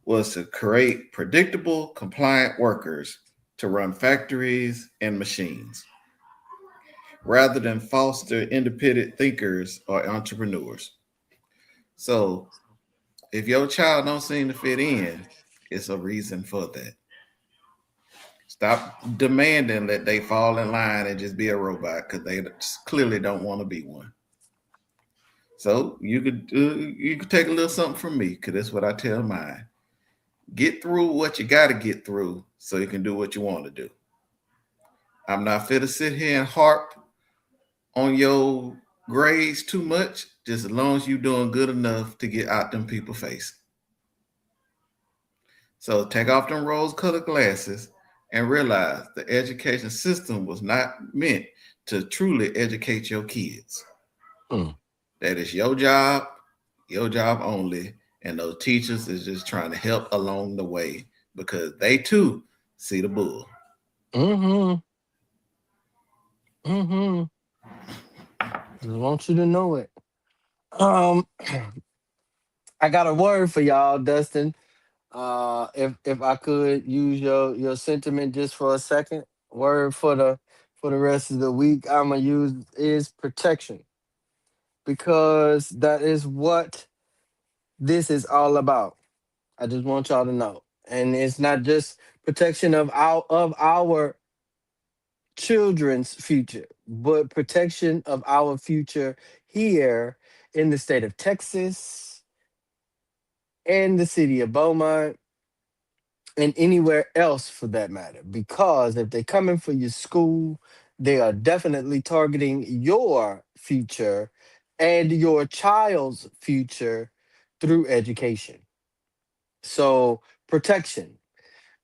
was to create predictable, compliant workers to run factories and machines, rather than foster independent thinkers or entrepreneurs. So, if your child don't seem to fit in, it's a reason for that. Stop demanding that they fall in line and just be a robot because they clearly don't want to be one. So you could take a little something from me because that's what I tell mine. Get through what you got to get through so you can do what you want to do. I'm not fit to sit here and harp on your grades too much, just as long as you're doing good enough to get out them people face. So take off them rose-colored glasses and realize the education system was not meant to truly educate your kids. Mm, That is your job only, and those teachers is just trying to help along the way because they too see the bull. mm-hmm. Mm-hmm. Just want you to know it. Um, I got a word for y'all, Dustin. If I could use your sentiment just for a second, word for the rest of the week, I'm gonna use is protection because that is what this is all about. I just want y'all to know, and it's not just protection of our children's future, but protection of our future here in the state of Texas and the city of Beaumont and anywhere else for that matter. Because if they're coming for your school, they are definitely targeting your future and your child's future through education. So, protection.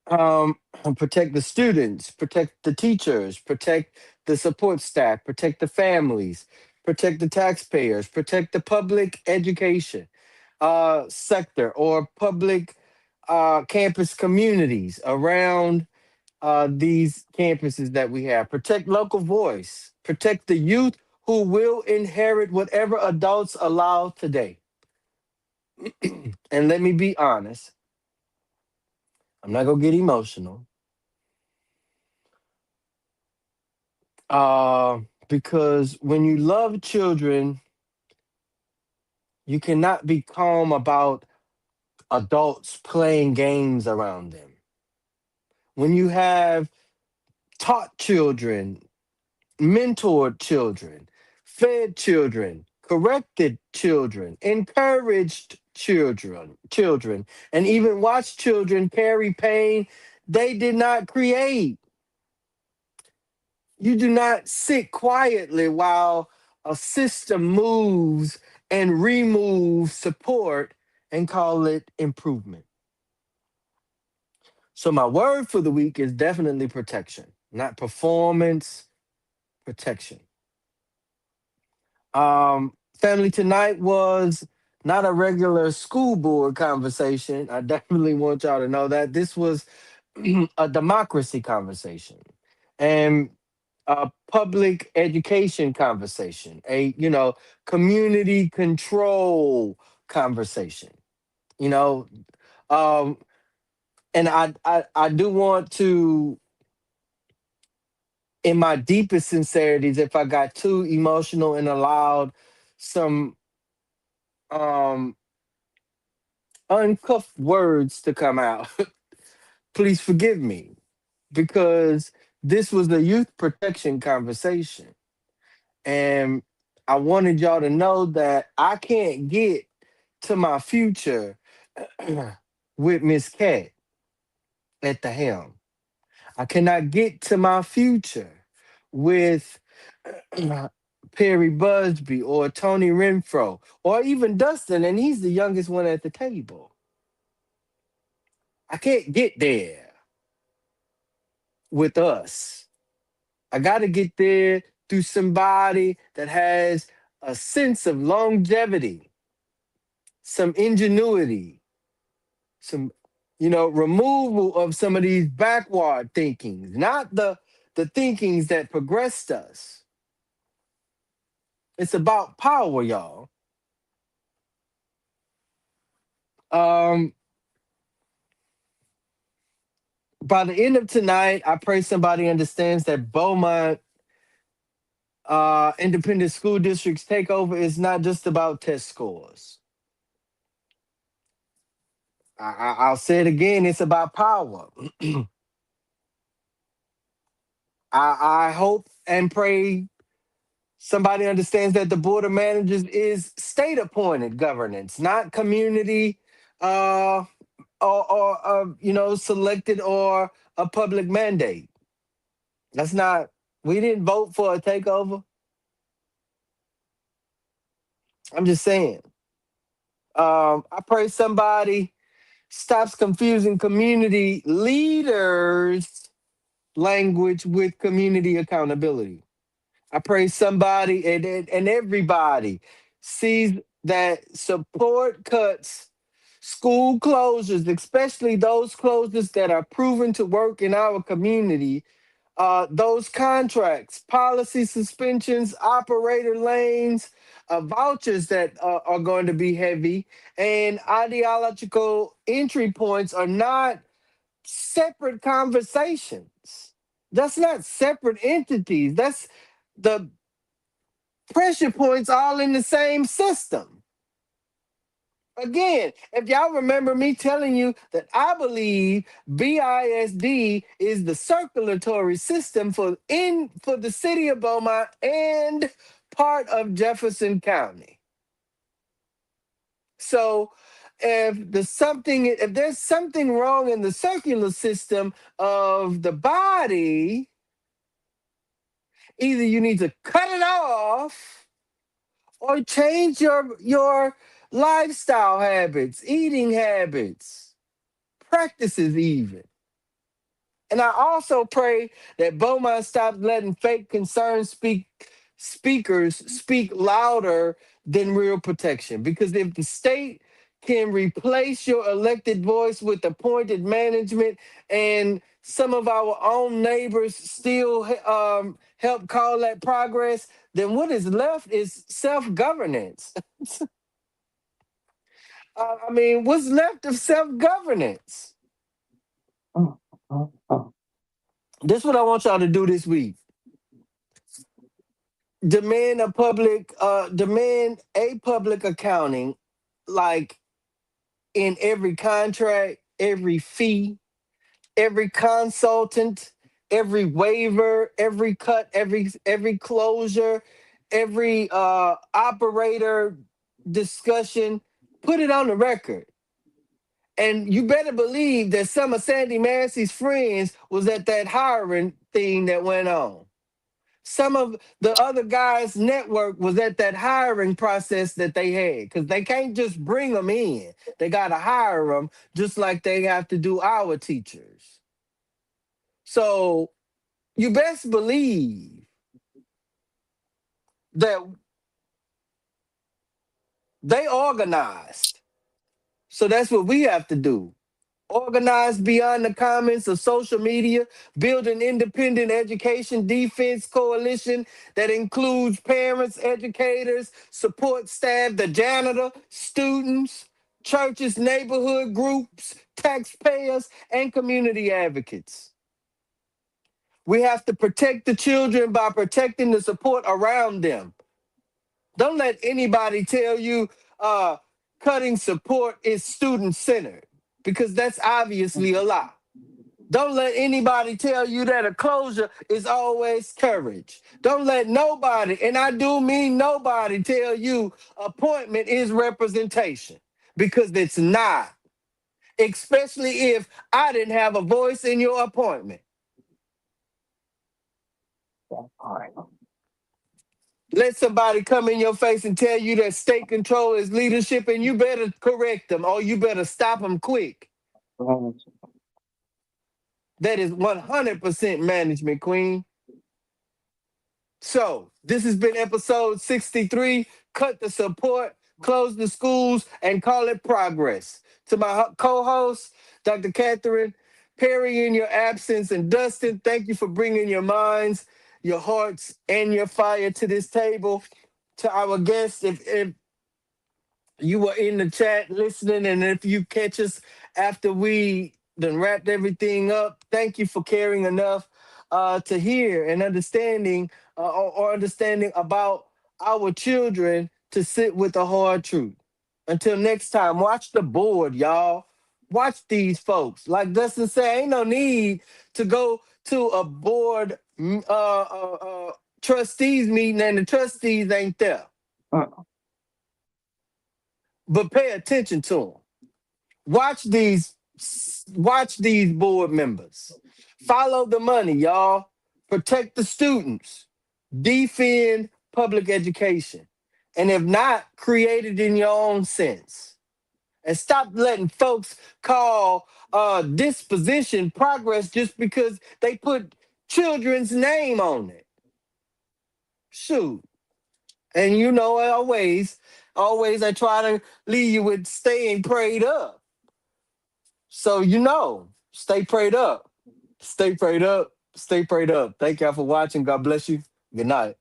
Um, protect the students, protect the teachers, protect the support staff, protect the families, protect the taxpayers, protect the public education sector or public campus communities around these campuses that we have. Protect local voice. Protect the youth who will inherit whatever adults allow today. And let me be honest, I'm not gonna get emotional. Because when you love children, you cannot be calm about adults playing games around them. When you have taught children, mentored children, fed children, corrected children, encouraged children, and even watched children carry pain they did not create. You do not sit quietly while a system moves and removes support and call it improvement. So my word for the week is definitely protection, not performance, protection. Family, tonight was not a regular school board conversation. I definitely want y'all to know that this was a democracy conversation and a public education conversation, a community control conversation. You know, um, and I do want to, in my deepest sincerities, if I got too emotional and allowed some um uncuffed words to come out, please forgive me, because this was the youth protection conversation. And I wanted y'all to know that I can't get to my future with Miss Cat at the helm. I cannot get to my future with Perry Busby or Tony Renfro or even Dustin, and he's the youngest one at the table. I can't get there with us. I got to get there through somebody that has a sense of longevity, some ingenuity, some, removal of some of these backward thinkings, not the thinkings that progressed us. It's about power, y'all. Um, by the end of tonight, I pray somebody understands that Beaumont Independent School District's takeover is not just about test scores. I'll say it again, it's about power. I hope and pray somebody understands that the board of managers is state appointed governance, not community uh, or selected or a public mandate. That's not, we didn't vote for a takeover. I'm just saying. I pray somebody stops confusing community leaders language with community accountability. I pray somebody and everybody sees that support cuts, school closures, especially those closures that are proven to work in our community, those contracts, policy suspensions, operator lanes, vouchers that are going to be heavy, and ideological entry points are not separate conversations. That's not separate entities. That's the pressure points all in the same system. Again, if y'all remember me telling you that I believe BISD is the circulatory system for the city of Beaumont and part of Jefferson County. So if there's something wrong in the circular system of the body, either you need to cut it off or change your lifestyle habits, eating habits, practices even. And I also pray that Beaumont stops letting fake concern speakers speak louder than real protection. Because if the state can replace your elected voice with appointed management, and some of our own neighbors still help call that progress, then what is left is self-governance. I mean, what's left of self-governance? This is what I want y'all to do this week. Demand a public accounting, like in every contract, every fee, every consultant, every waiver, every cut, every closure, every operator discussion. Put it on the record. And you better believe that some of Sandy Massey's friends was at that hiring thing that went on. Some of the other guys' network was at that hiring process that they had because they can't just bring them in. They got to hire them just like they have to do our teachers. So you best believe that they organized. So that's what we have to do. Organize beyond the comments of social media, build an independent education defense coalition that includes parents, educators, support staff, the janitor, students, churches, neighborhood groups, taxpayers, and community advocates. We have to protect the children by protecting the support around them. Don't let anybody tell you cutting support is student-centered, because that's obviously a lie. Don't let anybody tell you that a closure is always courage. Don't let nobody, and I do mean nobody, tell you appointment is representation, because it's not, especially if I didn't have a voice in your appointment. All right. Let somebody come in your face and tell you that state control is leadership, and you better correct them or you better stop them quick. That is 100% management, Queen. So this has been episode 63. Cut the support, close the schools, and call it progress. To my co-host, Dr. Catherine Perry, in your absence, and Dustin, thank you for bringing your minds, your hearts, and your fire to this table. To our guests, if you were in the chat listening, and if you catch us after we done wrapped everything up, thank you for caring enough to hear and understanding or understanding about our children to sit with the hard truth. Until next time, watch the board, y'all. Watch these folks. Like Dustin said, ain't no need to go to a board trustees meeting and the trustees ain't there. But pay attention to them. Watch these board members. Follow the money, y'all. Protect the students. Defend public education. And if not, create it in your own sense. And stop letting folks call disposition progress just because they put children's name on it. Shoot. And you know, always I try to leave you with staying prayed up. So, you know, stay prayed up. Stay prayed up. Stay prayed up. Thank y'all for watching. God bless you. Good night.